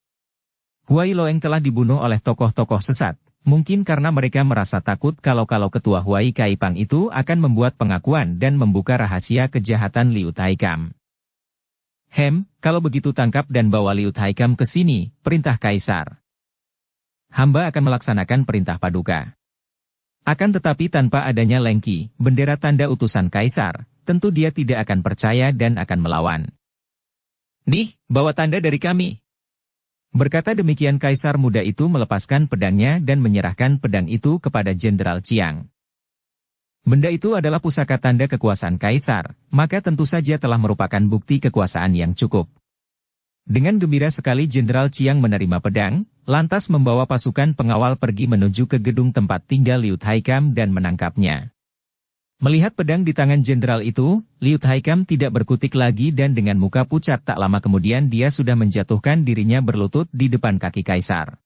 Huai Loeng telah dibunuh oleh tokoh-tokoh sesat, mungkin karena mereka merasa takut kalau ketua Huai Kaipang itu akan membuat pengakuan dan membuka rahasia kejahatan Liu Taikam." Kalau begitu tangkap dan bawa Liu Taikam ke sini," perintah Kaisar. "Hamba akan melaksanakan perintah Paduka." Akan tetapi tanpa adanya lengki, bendera tanda utusan Kaisar, tentu dia tidak akan percaya dan akan melawan. "Nih, bawa tanda dari kami." Berkata demikian Kaisar muda itu melepaskan pedangnya dan menyerahkan pedang itu kepada Jenderal Chiang. Benda itu adalah pusaka tanda kekuasaan Kaisar, maka tentu saja telah merupakan bukti kekuasaan yang cukup. Dengan gembira sekali Jenderal Chiang menerima pedang, lantas membawa pasukan pengawal pergi menuju ke gedung tempat tinggal Liu Taikam dan menangkapnya. Melihat pedang di tangan jenderal itu, Liu Taikam tidak berkutik lagi dan dengan muka pucat tak lama kemudian dia sudah menjatuhkan dirinya berlutut di depan kaki Kaisar.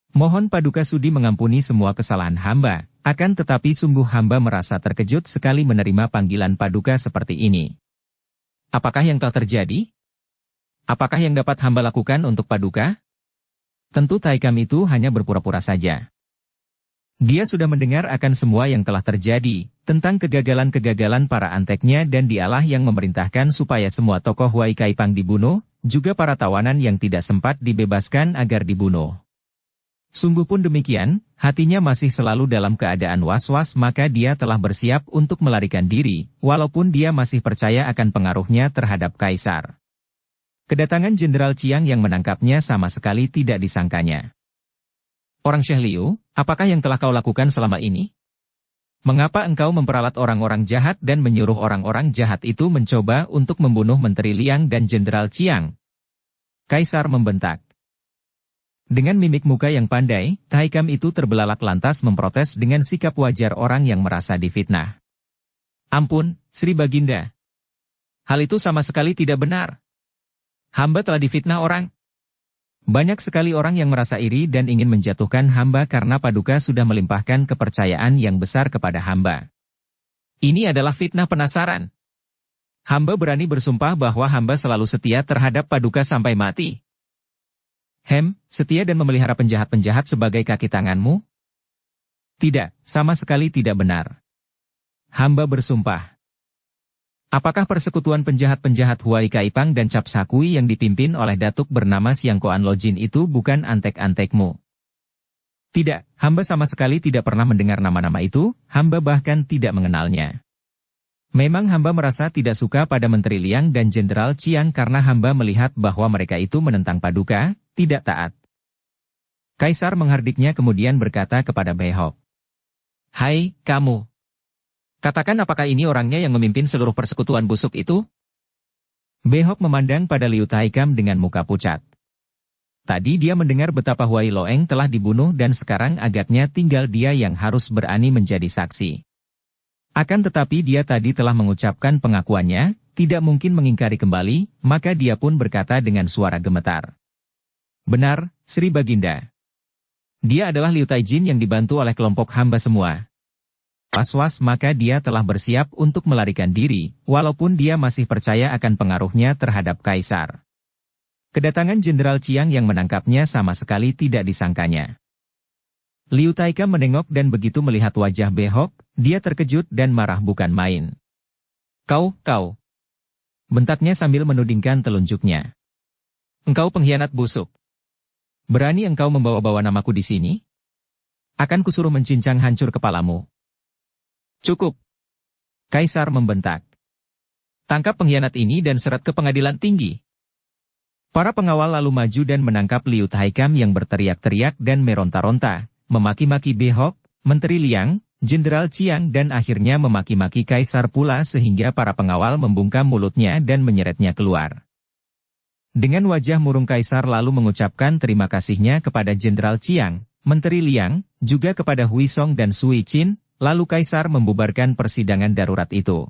"Mohon Paduka sudi mengampuni semua kesalahan hamba, akan tetapi sungguh hamba merasa terkejut sekali menerima panggilan Paduka seperti ini. Apakah yang telah terjadi? Apakah yang dapat hamba lakukan untuk Paduka?" Tentu Taikam itu hanya berpura-pura saja. Dia sudah mendengar akan semua yang telah terjadi, tentang kegagalan-kegagalan para anteknya dan dialah yang memerintahkan supaya semua tokoh Huai Kaipang dibunuh, juga para tawanan yang tidak sempat dibebaskan agar dibunuh. Sungguh pun demikian, hatinya masih selalu dalam keadaan was-was maka dia telah bersiap untuk melarikan diri, walaupun dia masih percaya akan pengaruhnya terhadap Kaisar. Kedatangan Jenderal Chiang yang menangkapnya sama sekali tidak disangkanya. "Orang Syekh Liu, apakah yang telah kau lakukan selama ini? Mengapa engkau memperalat orang-orang jahat dan menyuruh orang-orang jahat itu mencoba untuk membunuh Menteri Liang dan Jenderal Chiang?" Kaisar membentak. Dengan mimik muka yang pandai, Taikam itu terbelalak lantas memprotes dengan sikap wajar orang yang merasa difitnah. "Ampun, Sri Baginda. Hal itu sama sekali tidak benar. Hamba telah difitnah orang. Banyak sekali orang yang merasa iri dan ingin menjatuhkan hamba karena Paduka sudah melimpahkan kepercayaan yang besar kepada hamba. Ini adalah fitnah penasaran. Hamba berani bersumpah bahwa hamba selalu setia terhadap Paduka sampai mati." Setia dan memelihara penjahat-penjahat sebagai kaki tanganmu? Tidak, sama sekali tidak benar. Hamba bersumpah. Apakah persekutuan penjahat-penjahat Huai Kaipang dan Cap Sakui yang dipimpin oleh datuk bernama Siang Koan Lojin itu bukan antek-antekmu? Tidak, hamba sama sekali tidak pernah mendengar nama-nama itu, hamba bahkan tidak mengenalnya. Memang hamba merasa tidak suka pada Menteri Liang dan Jenderal Chiang karena hamba melihat bahwa mereka itu menentang Paduka, tidak taat. Kaisar menghardiknya kemudian berkata kepada Behok. Hai, kamu. Katakan apakah ini orangnya yang memimpin seluruh persekutuan busuk itu? Behok memandang pada Liu Taikam dengan muka pucat. Tadi dia mendengar betapa Huai Loeng telah dibunuh dan sekarang agaknya tinggal dia yang harus berani menjadi saksi. Akan tetapi dia tadi telah mengucapkan pengakuannya, tidak mungkin mengingkari kembali, maka dia pun berkata dengan suara gemetar. Benar, Sri Baginda. Dia adalah Liu Taijin yang dibantu oleh kelompok hamba semua. Was-was maka dia telah bersiap untuk melarikan diri, walaupun dia masih percaya akan pengaruhnya terhadap Kaisar. Kedatangan Jenderal Chiang yang menangkapnya sama sekali tidak disangkanya. Liu Taikam menengok dan begitu melihat wajah Behok, dia terkejut dan marah bukan main. Kau. Bentaknya sambil menudingkan telunjuknya. Engkau pengkhianat busuk. Berani engkau membawa-bawa namaku di sini? Akan kusuruh mencincang hancur kepalamu. Cukup. Kaisar membentak. Tangkap pengkhianat ini dan seret ke pengadilan tinggi. Para pengawal lalu maju dan menangkap Liu Taikam yang berteriak-teriak dan meronta-ronta, memaki-maki Behok, Menteri Liang, Jenderal Chiang dan akhirnya memaki-maki Kaisar pula sehingga para pengawal membungkam mulutnya dan menyeretnya keluar. Dengan wajah murung Kaisar lalu mengucapkan terima kasihnya kepada Jenderal Chiang, Menteri Liang, juga kepada Hui Song dan Sui Qin, lalu Kaisar membubarkan persidangan darurat itu.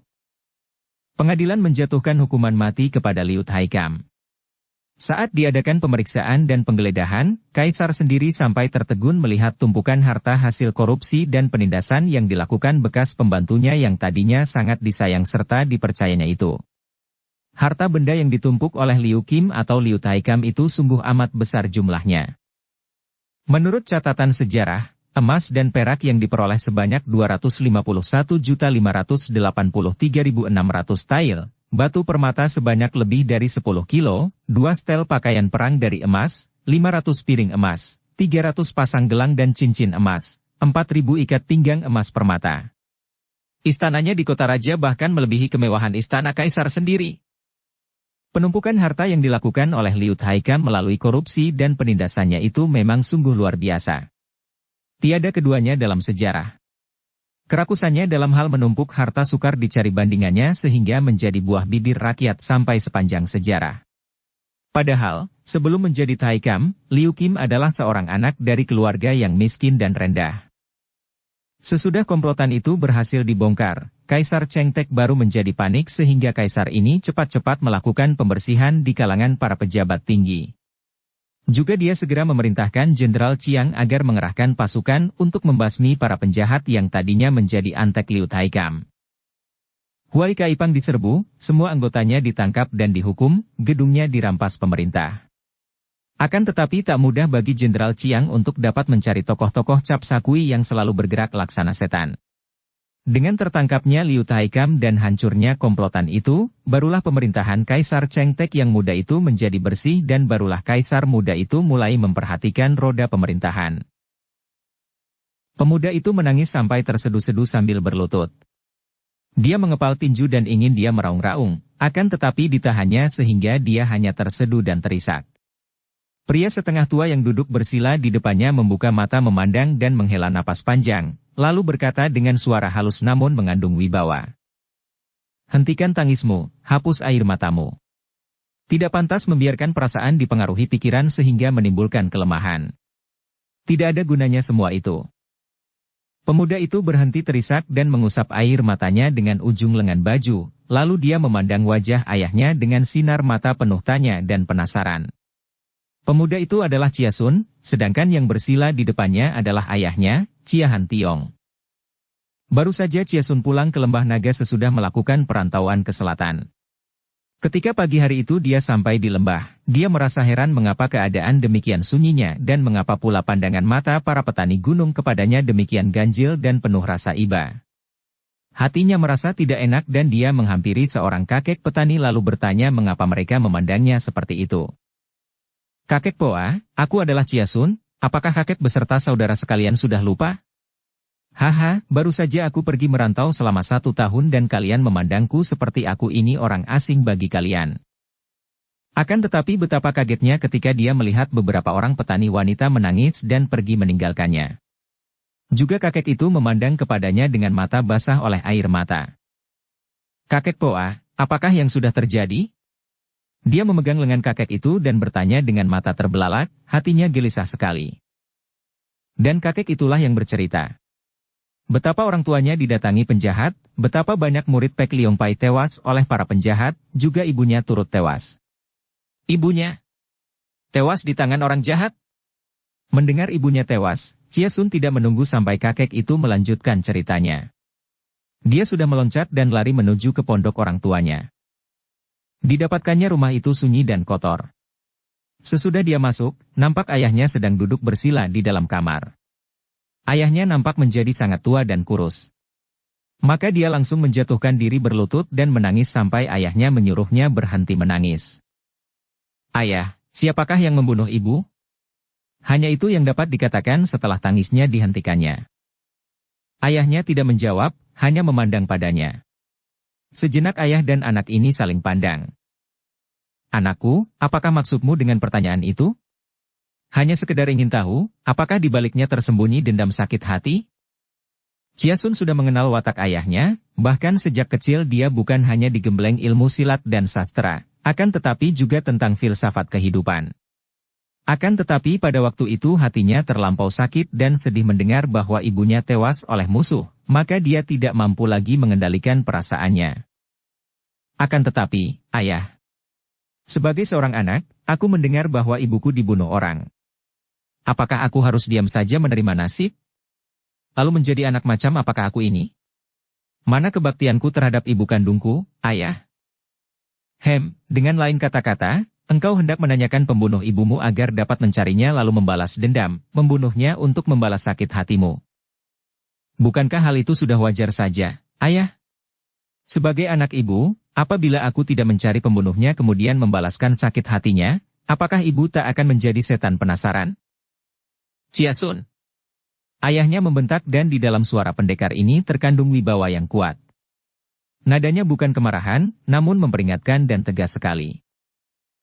Pengadilan menjatuhkan hukuman mati kepada Liu Taikam. Saat diadakan pemeriksaan dan penggeledahan, Kaisar sendiri sampai tertegun melihat tumpukan harta hasil korupsi dan penindasan yang dilakukan bekas pembantunya yang tadinya sangat disayang serta dipercayanya itu. Harta benda yang ditumpuk oleh Liu Kim atau Liu Taikam itu sungguh amat besar jumlahnya. Menurut catatan sejarah, emas dan perak yang diperoleh sebanyak 251.583.600 tael, batu permata sebanyak lebih dari 10 kilo, 2 setel pakaian perang dari emas, 500 piring emas, 300 pasang gelang dan cincin emas, 4.000 ikat pinggang emas permata. Istananya di kota raja bahkan melebihi kemewahan istana Kaisar sendiri. Penumpukan harta yang dilakukan oleh Liu Taikam melalui korupsi dan penindasannya itu memang sungguh luar biasa. Tiada keduanya dalam sejarah. Kerakusannya dalam hal menumpuk harta sukar dicari bandingannya sehingga menjadi buah bibir rakyat sampai sepanjang sejarah. Padahal, sebelum menjadi Taikam, Liu Kim adalah seorang anak dari keluarga yang miskin dan rendah. Sesudah komplotan itu berhasil dibongkar, Kaisar Cheng Tek baru menjadi panik sehingga Kaisar ini cepat-cepat melakukan pembersihan di kalangan para pejabat tinggi. Juga dia segera memerintahkan Jenderal Chiang agar mengerahkan pasukan untuk membasmi para penjahat yang tadinya menjadi antek Liu Taikam. Huai Kaipang diserbu, semua anggotanya ditangkap dan dihukum, gedungnya dirampas pemerintah. Akan tetapi tak mudah bagi Jenderal Chiang untuk dapat mencari tokoh-tokoh Cap Sakui yang selalu bergerak laksana setan. Dengan tertangkapnya Liu Taikam dan hancurnya komplotan itu, barulah pemerintahan Kaisar Cheng Tek yang muda itu menjadi bersih dan barulah Kaisar muda itu mulai memperhatikan roda pemerintahan. Pemuda itu menangis sampai terseduh-seduh sambil berlutut. Dia mengepal tinju dan ingin dia meraung-raung, akan tetapi ditahannya sehingga dia hanya terseduh dan terisak. Pria setengah tua yang duduk bersila di depannya membuka mata memandang dan menghela napas panjang, lalu berkata dengan suara halus namun mengandung wibawa. Hentikan tangismu, hapus air matamu. Tidak pantas membiarkan perasaan dipengaruhi pikiran sehingga menimbulkan kelemahan. Tidak ada gunanya semua itu. Pemuda itu berhenti terisak dan mengusap air matanya dengan ujung lengan baju, lalu dia memandang wajah ayahnya dengan sinar mata penuh tanya dan penasaran. Pemuda itu adalah Chia Sun, sedangkan yang bersila di depannya adalah ayahnya, Chia Han Tiong. Baru saja Chia Sun pulang ke Lembah Naga sesudah melakukan perantauan ke selatan. Ketika pagi hari itu dia sampai di lembah, dia merasa heran mengapa keadaan demikian sunyinya dan mengapa pula pandangan mata para petani gunung kepadanya demikian ganjil dan penuh rasa iba. Hatinya merasa tidak enak dan dia menghampiri seorang kakek petani lalu bertanya mengapa mereka memandangnya seperti itu. "Kakek Poa, aku adalah Ciasun, apakah kakek beserta saudara sekalian sudah lupa?" "Haha, baru saja aku pergi merantau selama 1 tahun dan kalian memandangku seperti aku ini orang asing bagi kalian." Akan tetapi betapa kagetnya ketika dia melihat beberapa orang petani wanita menangis dan pergi meninggalkannya. Juga kakek itu memandang kepadanya dengan mata basah oleh air mata. "Kakek Poa, apakah yang sudah terjadi?" Dia memegang lengan kakek itu dan bertanya dengan mata terbelalak, hatinya gelisah sekali. Dan kakek itulah yang bercerita betapa orang tuanya didatangi penjahat, betapa banyak murid Pek Liong Pai tewas oleh para penjahat, juga ibunya turut tewas. Ibunya tewas di tangan orang jahat? Mendengar ibunya tewas, Ciasun tidak menunggu sampai kakek itu melanjutkan ceritanya. Dia sudah meloncat dan lari menuju ke pondok orang tuanya. Didapatkannya rumah itu sunyi dan kotor. Sesudah dia masuk, nampak ayahnya sedang duduk bersila di dalam kamar. Ayahnya nampak menjadi sangat tua dan kurus. Maka dia langsung menjatuhkan diri berlutut dan menangis sampai ayahnya menyuruhnya berhenti menangis. "Ayah, siapakah yang membunuh ibu?" Hanya itu yang dapat dikatakan setelah tangisnya dihentikannya. Ayahnya tidak menjawab, hanya memandang padanya. Sejenak ayah dan anak ini saling pandang. "Anakku, apakah maksudmu dengan pertanyaan itu? Hanya sekedar ingin tahu, apakah di baliknya tersembunyi dendam sakit hati?" Ciasun sudah mengenal watak ayahnya, bahkan sejak kecil dia bukan hanya digembleng ilmu silat dan sastra, akan tetapi juga tentang filsafat kehidupan. Akan tetapi pada waktu itu hatinya terlampau sakit dan sedih mendengar bahwa ibunya tewas oleh musuh, maka dia tidak mampu lagi mengendalikan perasaannya. "Akan tetapi, ayah, sebagai seorang anak, aku mendengar bahwa ibuku dibunuh orang. Apakah aku harus diam saja menerima nasib? Lalu menjadi anak macam apakah aku ini? Mana kebaktianku terhadap ibu kandungku, ayah?" Dengan lain kata-kata, engkau hendak menanyakan pembunuh ibumu agar dapat mencarinya lalu membalas dendam, membunuhnya untuk membalas sakit hatimu. Bukankah hal itu sudah wajar saja, ayah? Sebagai anak ibu, apabila aku tidak mencari pembunuhnya kemudian membalaskan sakit hatinya, apakah ibu tak akan menjadi setan penasaran? "Ciasun!" Ayahnya membentak dan di dalam suara pendekar ini terkandung wibawa yang kuat. Nadanya bukan kemarahan, namun memperingatkan dan tegas sekali.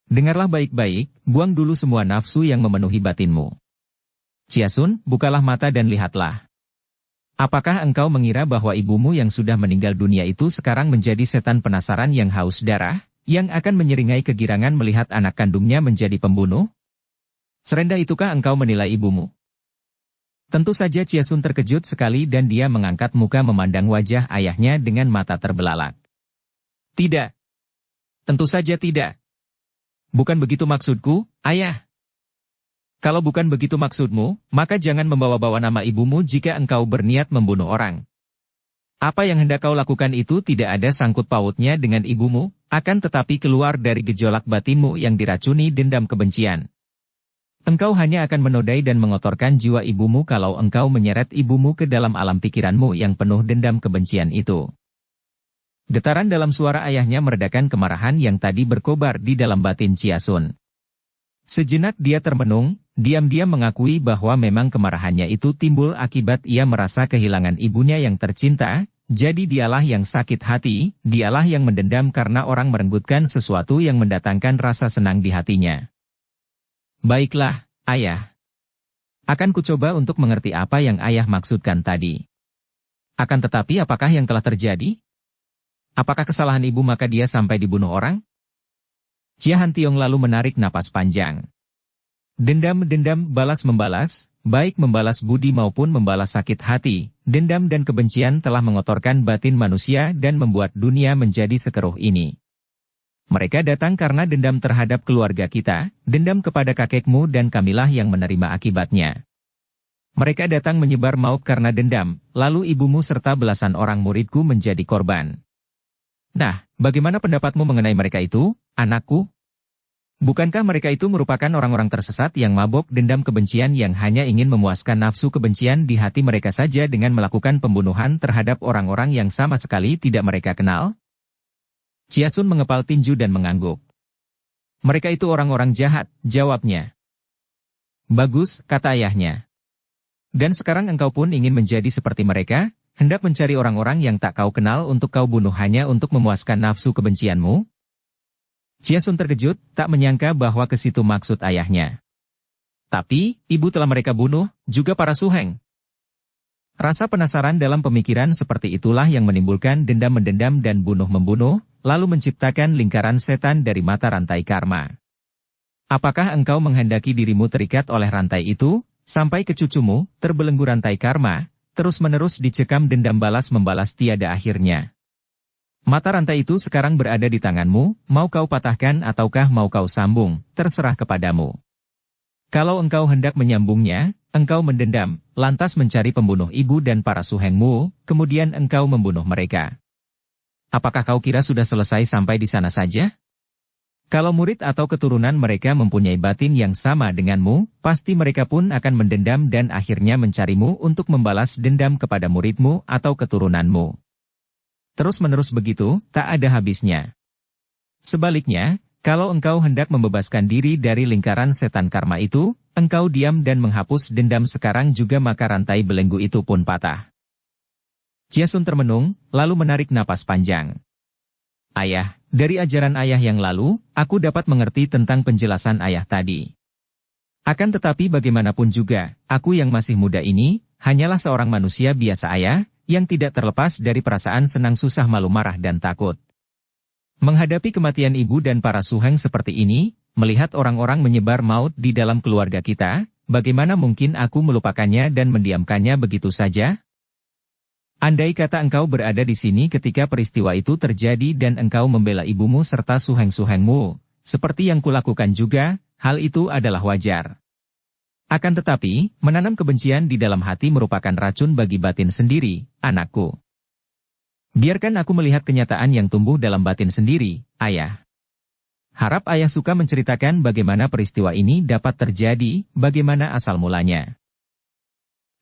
"Dengarlah baik-baik, buang dulu semua nafsu yang memenuhi batinmu. Ciasun, bukalah mata dan lihatlah. Apakah engkau mengira bahwa ibumu yang sudah meninggal dunia itu sekarang menjadi setan penasaran yang haus darah, yang akan menyeringai kegirangan melihat anak kandungnya menjadi pembunuh? Serendah itukah engkau menilai ibumu?" Tentu saja Ciasun terkejut sekali dan dia mengangkat muka memandang wajah ayahnya dengan mata terbelalak. "Tidak. Tentu saja tidak. Bukan begitu maksudku, ayah. Kalau bukan begitu maksudmu, maka jangan membawa-bawa nama ibumu jika engkau berniat membunuh orang. Apa yang hendak kau lakukan itu tidak ada sangkut pautnya dengan ibumu, akan tetapi keluar dari gejolak batinmu yang diracuni dendam kebencian. Engkau hanya akan menodai dan mengotorkan jiwa ibumu kalau engkau menyeret ibumu ke dalam alam pikiranmu yang penuh dendam kebencian itu." Getaran dalam suara ayahnya meredakan kemarahan yang tadi berkobar di dalam batin Ciasun. Sejenak dia termenung, diam-diam mengakui bahwa memang kemarahannya itu timbul akibat ia merasa kehilangan ibunya yang tercinta, jadi dialah yang sakit hati, dialah yang mendendam karena orang merenggutkan sesuatu yang mendatangkan rasa senang di hatinya. "Baiklah, ayah. Akan kucoba untuk mengerti apa yang ayah maksudkan tadi. Akan tetapi apakah yang telah terjadi? Apakah kesalahan ibu maka dia sampai dibunuh orang?" Chia Han Tiong lalu menarik napas panjang. Dendam-dendam balas-membalas, baik membalas budi maupun membalas sakit hati, dendam dan kebencian telah mengotorkan batin manusia dan membuat dunia menjadi sekeruh ini. Mereka datang karena dendam terhadap keluarga kita, dendam kepada kakekmu dan kamilah yang menerima akibatnya. Mereka datang menyebar maut karena dendam, lalu ibumu serta belasan orang muridku menjadi korban. Nah, Bagaimana pendapatmu mengenai mereka itu, anakku? Bukankah mereka itu merupakan orang-orang tersesat yang mabok dendam kebencian yang hanya ingin memuaskan nafsu kebencian di hati mereka saja dengan melakukan pembunuhan terhadap orang-orang yang sama sekali tidak mereka kenal? Chia Sun mengepal tinju dan mengangguk. Mereka itu orang-orang jahat, jawabnya. Bagus, kata ayahnya. Dan sekarang engkau pun ingin menjadi seperti mereka, hendak mencari orang-orang yang tak kau kenal untuk kau bunuh hanya untuk memuaskan nafsu kebencianmu? Chia Sun terkejut, tak menyangka bahwa ke situ maksud ayahnya. Tapi, ibu telah mereka bunuh, juga para suheng. Rasa penasaran dalam pemikiran seperti itulah yang menimbulkan dendam-mendendam dan bunuh-membunuh, lalu menciptakan lingkaran setan dari mata rantai karma. Apakah engkau menghendaki dirimu terikat oleh rantai itu, sampai ke cucumu, terbelenggu rantai karma, terus-menerus dicekam dendam balas-membalas tiada akhirnya? Mata rantai itu sekarang berada di tanganmu, mau kau patahkan ataukah mau kau sambung, terserah kepadamu. Kalau engkau hendak menyambungnya, engkau mendendam, lantas mencari pembunuh ibu dan para suhengmu, kemudian engkau membunuh mereka. Apakah kau kira sudah selesai sampai di sana saja? Kalau murid atau keturunan mereka mempunyai batin yang sama denganmu, pasti mereka pun akan mendendam dan akhirnya mencarimu untuk membalas dendam kepada muridmu atau keturunanmu. Terus-menerus begitu, tak ada habisnya. Sebaliknya, kalau engkau hendak membebaskan diri dari lingkaran setan karma itu, engkau diam dan menghapus dendam sekarang juga maka rantai belenggu itu pun patah. Chia Sun termenung, lalu menarik napas panjang. Ayah, dari ajaran ayah yang lalu, aku dapat mengerti tentang penjelasan ayah tadi. Akan tetapi bagaimanapun juga, aku yang masih muda ini, hanyalah seorang manusia biasa ayah, yang tidak terlepas dari perasaan senang susah malu marah dan takut. Menghadapi kematian ibu dan para suheng seperti ini, melihat orang-orang menyebar maut di dalam keluarga kita, bagaimana mungkin aku melupakannya dan mendiamkannya begitu saja? Andai kata engkau berada di sini ketika peristiwa itu terjadi dan engkau membela ibumu serta suheng-suhengmu, seperti yang kulakukan juga, hal itu adalah wajar. Akan tetapi, menanam kebencian di dalam hati merupakan racun bagi batin sendiri, anakku. Biarkan aku melihat kenyataan yang tumbuh dalam batin sendiri, ayah. Harap ayah suka menceritakan bagaimana peristiwa ini dapat terjadi, bagaimana asal mulanya.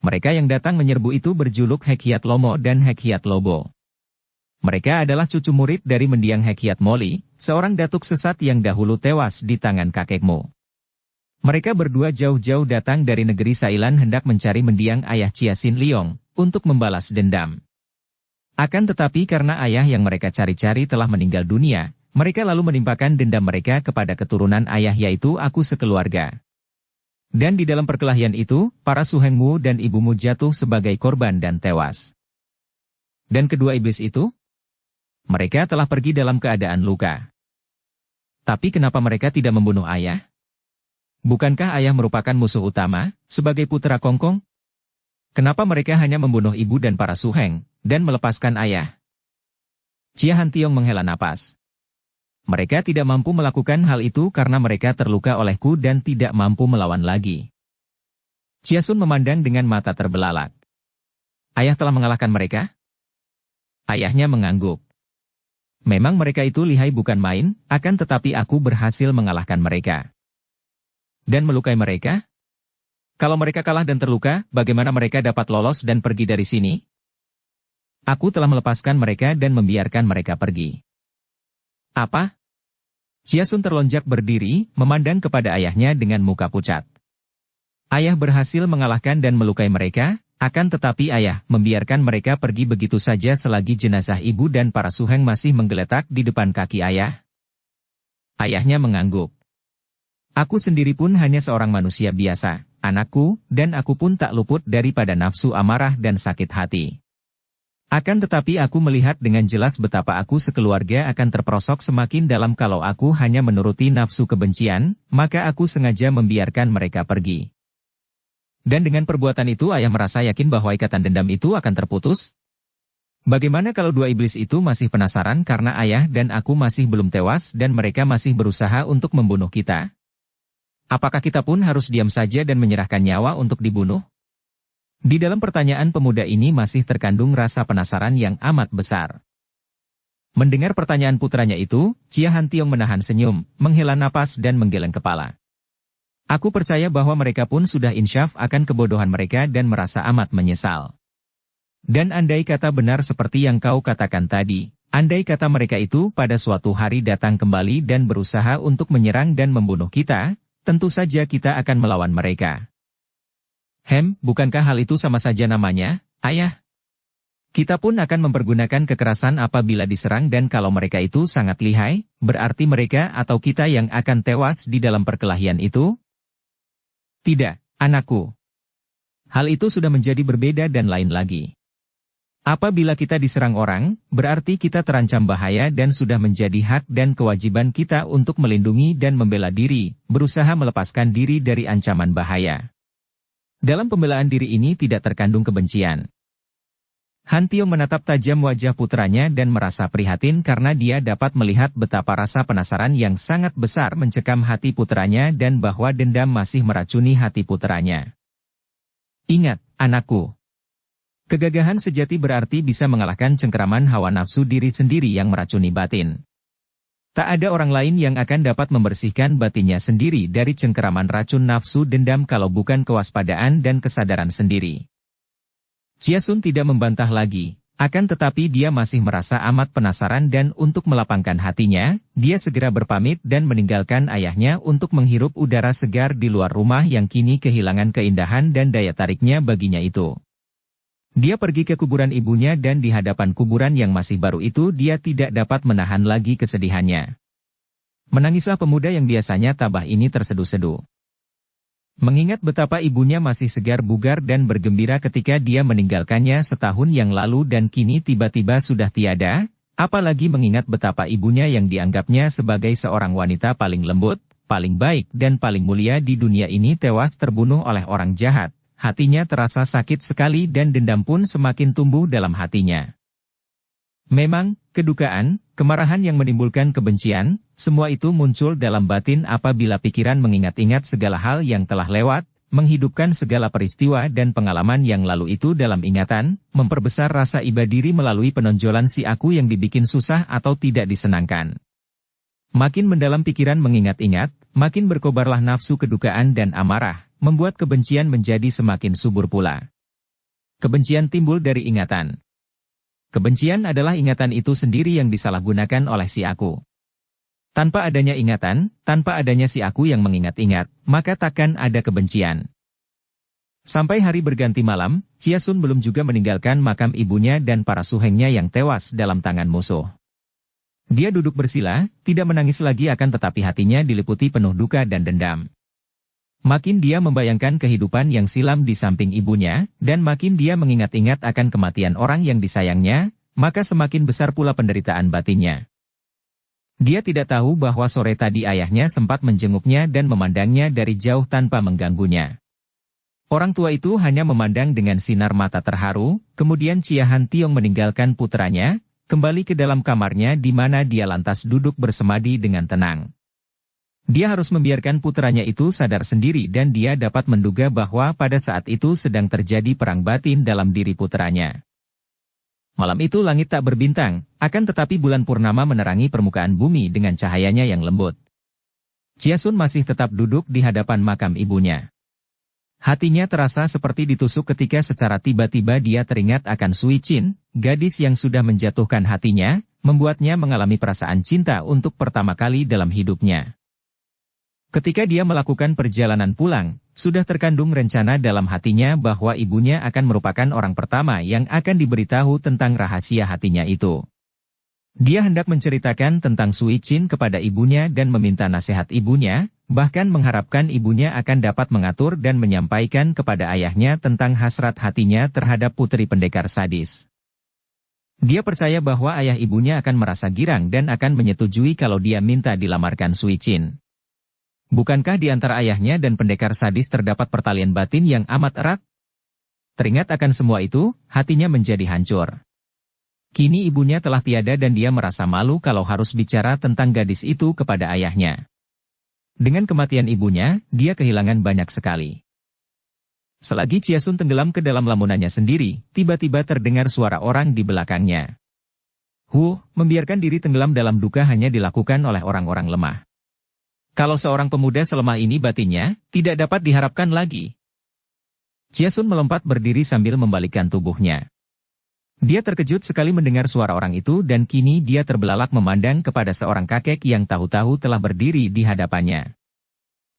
Mereka yang datang menyerbu itu berjuluk Hekiat Lomo dan Hekiat Lobo. Mereka adalah cucu murid dari mendiang Hekiat Moli, seorang datuk sesat yang dahulu tewas di tangan kakekmu. Mereka berdua jauh-jauh datang dari negeri Sailan hendak mencari mendiang ayah Chia Sin Leong, untuk membalas dendam. Akan tetapi karena ayah yang mereka cari-cari telah meninggal dunia, mereka lalu menimpakan dendam mereka kepada keturunan ayah yaitu aku sekeluarga. Dan di dalam perkelahian itu, para suhengmu dan ibumu jatuh sebagai korban dan tewas. Dan kedua iblis itu? Mereka telah pergi dalam keadaan luka. Tapi kenapa mereka tidak membunuh ayah? Bukankah ayah merupakan musuh utama, sebagai putra Kongkong? Kenapa mereka hanya membunuh ibu dan para suheng, dan melepaskan ayah? Chia Han Tiong menghela napas. Mereka tidak mampu melakukan hal itu karena mereka terluka olehku dan tidak mampu melawan lagi. Chia Sun memandang dengan mata terbelalak. Ayah telah mengalahkan mereka? Ayahnya mengangguk. Memang mereka itu lihai bukan main, akan tetapi aku berhasil mengalahkan mereka. Dan melukai mereka? Kalau mereka kalah dan terluka, bagaimana mereka dapat lolos dan pergi dari sini? Aku telah melepaskan mereka dan membiarkan mereka pergi. Apa? Chia Sun terlonjak berdiri, memandang kepada ayahnya dengan muka pucat. Ayah berhasil mengalahkan dan melukai mereka, akan tetapi ayah membiarkan mereka pergi begitu saja selagi jenazah ibu dan para suheng masih menggeletak di depan kaki ayah. Ayahnya mengangguk. Aku sendiri pun hanya seorang manusia biasa, anakku, dan aku pun tak luput daripada nafsu amarah dan sakit hati. Akan tetapi aku melihat dengan jelas betapa aku sekeluarga akan terperosok semakin dalam kalau aku hanya menuruti nafsu kebencian, maka aku sengaja membiarkan mereka pergi. Dan dengan perbuatan itu ayah merasa yakin bahwa ikatan dendam itu akan terputus? Bagaimana kalau dua iblis itu masih penasaran karena ayah dan aku masih belum tewas dan mereka masih berusaha untuk membunuh kita? Apakah kita pun harus diam saja dan menyerahkan nyawa untuk dibunuh? Di dalam pertanyaan pemuda ini masih terkandung rasa penasaran yang amat besar. Mendengar pertanyaan putranya itu, Chia Han Tiong menahan senyum, menghela napas dan menggeleng kepala. Aku percaya bahwa mereka pun sudah insyaf akan kebodohan mereka dan merasa amat menyesal. Dan andai kata benar seperti yang kau katakan tadi, andai kata mereka itu pada suatu hari datang kembali dan berusaha untuk menyerang dan membunuh kita, tentu saja kita akan melawan mereka. Bukankah hal itu sama saja namanya, Ayah? Kita pun akan mempergunakan kekerasan apabila diserang dan kalau mereka itu sangat lihai, berarti mereka atau kita yang akan tewas di dalam perkelahian itu? Tidak, anakku. Hal itu sudah menjadi berbeda dan lain lagi. Apabila kita diserang orang, berarti kita terancam bahaya dan sudah menjadi hak dan kewajiban kita untuk melindungi dan membela diri, berusaha melepaskan diri dari ancaman bahaya. Dalam pembelaan diri ini tidak terkandung kebencian. Han Tiong menatap tajam wajah putranya dan merasa prihatin karena dia dapat melihat betapa rasa penasaran yang sangat besar mencekam hati putranya dan bahwa dendam masih meracuni hati putranya. Ingat, anakku. Kegagahan sejati berarti bisa mengalahkan cengkeraman hawa nafsu diri sendiri yang meracuni batin. Tak ada orang lain yang akan dapat membersihkan batinnya sendiri dari cengkeraman racun nafsu dendam kalau bukan kewaspadaan dan kesadaran sendiri. Chia Sun tidak membantah lagi, akan tetapi dia masih merasa amat penasaran dan untuk melapangkan hatinya, dia segera berpamit dan meninggalkan ayahnya untuk menghirup udara segar di luar rumah yang kini kehilangan keindahan dan daya tariknya baginya itu. Dia pergi ke kuburan ibunya dan di hadapan kuburan yang masih baru itu dia tidak dapat menahan lagi kesedihannya. Menangislah pemuda yang biasanya tabah ini terseduh-seduh. Mengingat betapa ibunya masih segar bugar dan bergembira ketika dia meninggalkannya setahun yang lalu dan kini tiba-tiba sudah tiada, apalagi mengingat betapa ibunya yang dianggapnya sebagai seorang wanita paling lembut, paling baik dan paling mulia di dunia ini tewas terbunuh oleh orang jahat, hatinya terasa sakit sekali dan dendam pun semakin tumbuh dalam hatinya. Memang, kedukaan, kemarahan yang menimbulkan kebencian, semua itu muncul dalam batin apabila pikiran mengingat-ingat segala hal yang telah lewat, menghidupkan segala peristiwa dan pengalaman yang lalu itu dalam ingatan, memperbesar rasa iba diri melalui penonjolan si aku yang dibikin susah atau tidak disenangkan. Makin mendalam pikiran mengingat-ingat, makin berkobarlah nafsu kedukaan dan amarah, membuat kebencian menjadi semakin subur pula. Kebencian timbul dari ingatan. Kebencian adalah ingatan itu sendiri yang disalahgunakan oleh si aku. Tanpa adanya ingatan, tanpa adanya si aku yang mengingat-ingat, maka takkan ada kebencian. Sampai hari berganti malam, Chia Sun belum juga meninggalkan makam ibunya dan para suhengnya yang tewas dalam tangan musuh. Dia duduk bersila, tidak menangis lagi akan tetapi hatinya diliputi penuh duka dan dendam. Makin dia membayangkan kehidupan yang silam di samping ibunya, dan makin dia mengingat-ingat akan kematian orang yang disayangnya, maka semakin besar pula penderitaan batinnya. Dia tidak tahu bahwa sore tadi ayahnya sempat menjenguknya dan memandangnya dari jauh tanpa mengganggunya. Orang tua itu hanya memandang dengan sinar mata terharu, kemudian Chia Han Tiong meninggalkan putranya, kembali ke dalam kamarnya di mana dia lantas duduk bersemadi dengan tenang. Dia harus membiarkan putranya itu sadar sendiri dan dia dapat menduga bahwa pada saat itu sedang terjadi perang batin dalam diri putranya. Malam itu langit tak berbintang, akan tetapi bulan purnama menerangi permukaan bumi dengan cahayanya yang lembut. Chia Sun masih tetap duduk di hadapan makam ibunya. Hatinya terasa seperti ditusuk ketika secara tiba-tiba dia teringat akan Sui Chin, gadis yang sudah menjatuhkan hatinya, membuatnya mengalami perasaan cinta untuk pertama kali dalam hidupnya. Ketika dia melakukan perjalanan pulang, sudah terkandung rencana dalam hatinya bahwa ibunya akan merupakan orang pertama yang akan diberitahu tentang rahasia hatinya itu. Dia hendak menceritakan tentang Sui Chin kepada ibunya dan meminta nasihat ibunya, bahkan mengharapkan ibunya akan dapat mengatur dan menyampaikan kepada ayahnya tentang hasrat hatinya terhadap putri pendekar sadis. Dia percaya bahwa ayah ibunya akan merasa girang dan akan menyetujui kalau dia minta dilamarkan Sui Chin. Bukankah di antara ayahnya dan pendekar sadis terdapat pertalian batin yang amat erat? Teringat akan semua itu, hatinya menjadi hancur. Kini ibunya telah tiada dan dia merasa malu kalau harus bicara tentang gadis itu kepada ayahnya. Dengan kematian ibunya, dia kehilangan banyak sekali. Selagi Chia Sun tenggelam ke dalam lamunannya sendiri, tiba-tiba terdengar suara orang di belakangnya. Membiarkan diri tenggelam dalam duka hanya dilakukan oleh orang-orang lemah. Kalau seorang pemuda selemah ini batinnya, tidak dapat diharapkan lagi. Chia-sun melompat berdiri sambil membalikkan tubuhnya. Dia terkejut sekali mendengar suara orang itu dan kini dia terbelalak memandang kepada seorang kakek yang tahu-tahu telah berdiri di hadapannya.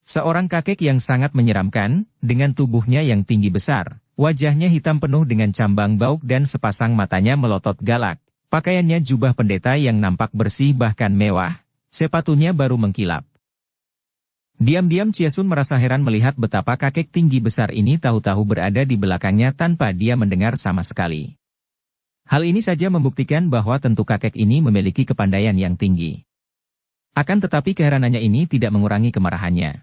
Seorang kakek yang sangat menyeramkan, dengan tubuhnya yang tinggi besar, wajahnya hitam penuh dengan cambang bauk dan sepasang matanya melotot galak. Pakaiannya jubah pendeta yang nampak bersih bahkan mewah, sepatunya baru mengkilap. Diam-diam Chia-sun merasa heran melihat betapa kakek tinggi besar ini tahu-tahu berada di belakangnya tanpa dia mendengar sama sekali. Hal ini saja membuktikan bahwa tentu kakek ini memiliki kepandaian yang tinggi. Akan tetapi keheranannya ini tidak mengurangi kemarahannya.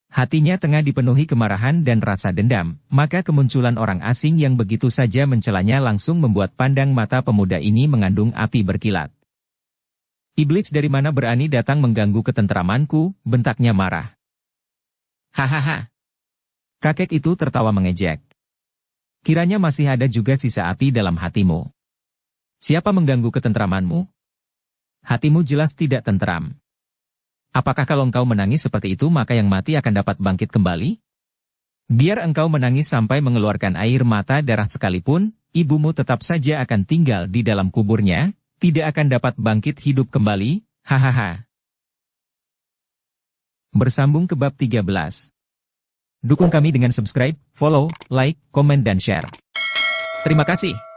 Hatinya tengah dipenuhi kemarahan dan rasa dendam, maka kemunculan orang asing yang begitu saja mencelanya langsung membuat pandang mata pemuda ini mengandung api berkilat. Iblis dari mana berani datang mengganggu ketenteramanku, bentaknya marah. Hahaha. Kakek itu tertawa mengejek. Kiranya masih ada juga sisa api dalam hatimu. Siapa mengganggu ketenteramanmu? Hatimu jelas tidak tenteram. Apakah kalau engkau menangis seperti itu maka yang mati akan dapat bangkit kembali? Biar engkau menangis sampai mengeluarkan air mata darah sekalipun, ibumu tetap saja akan tinggal di dalam kuburnya, tidak akan dapat bangkit hidup kembali, hahaha. Bersambung ke bab 13. Dukung kami dengan subscribe, follow, like, komen dan share. Terima kasih.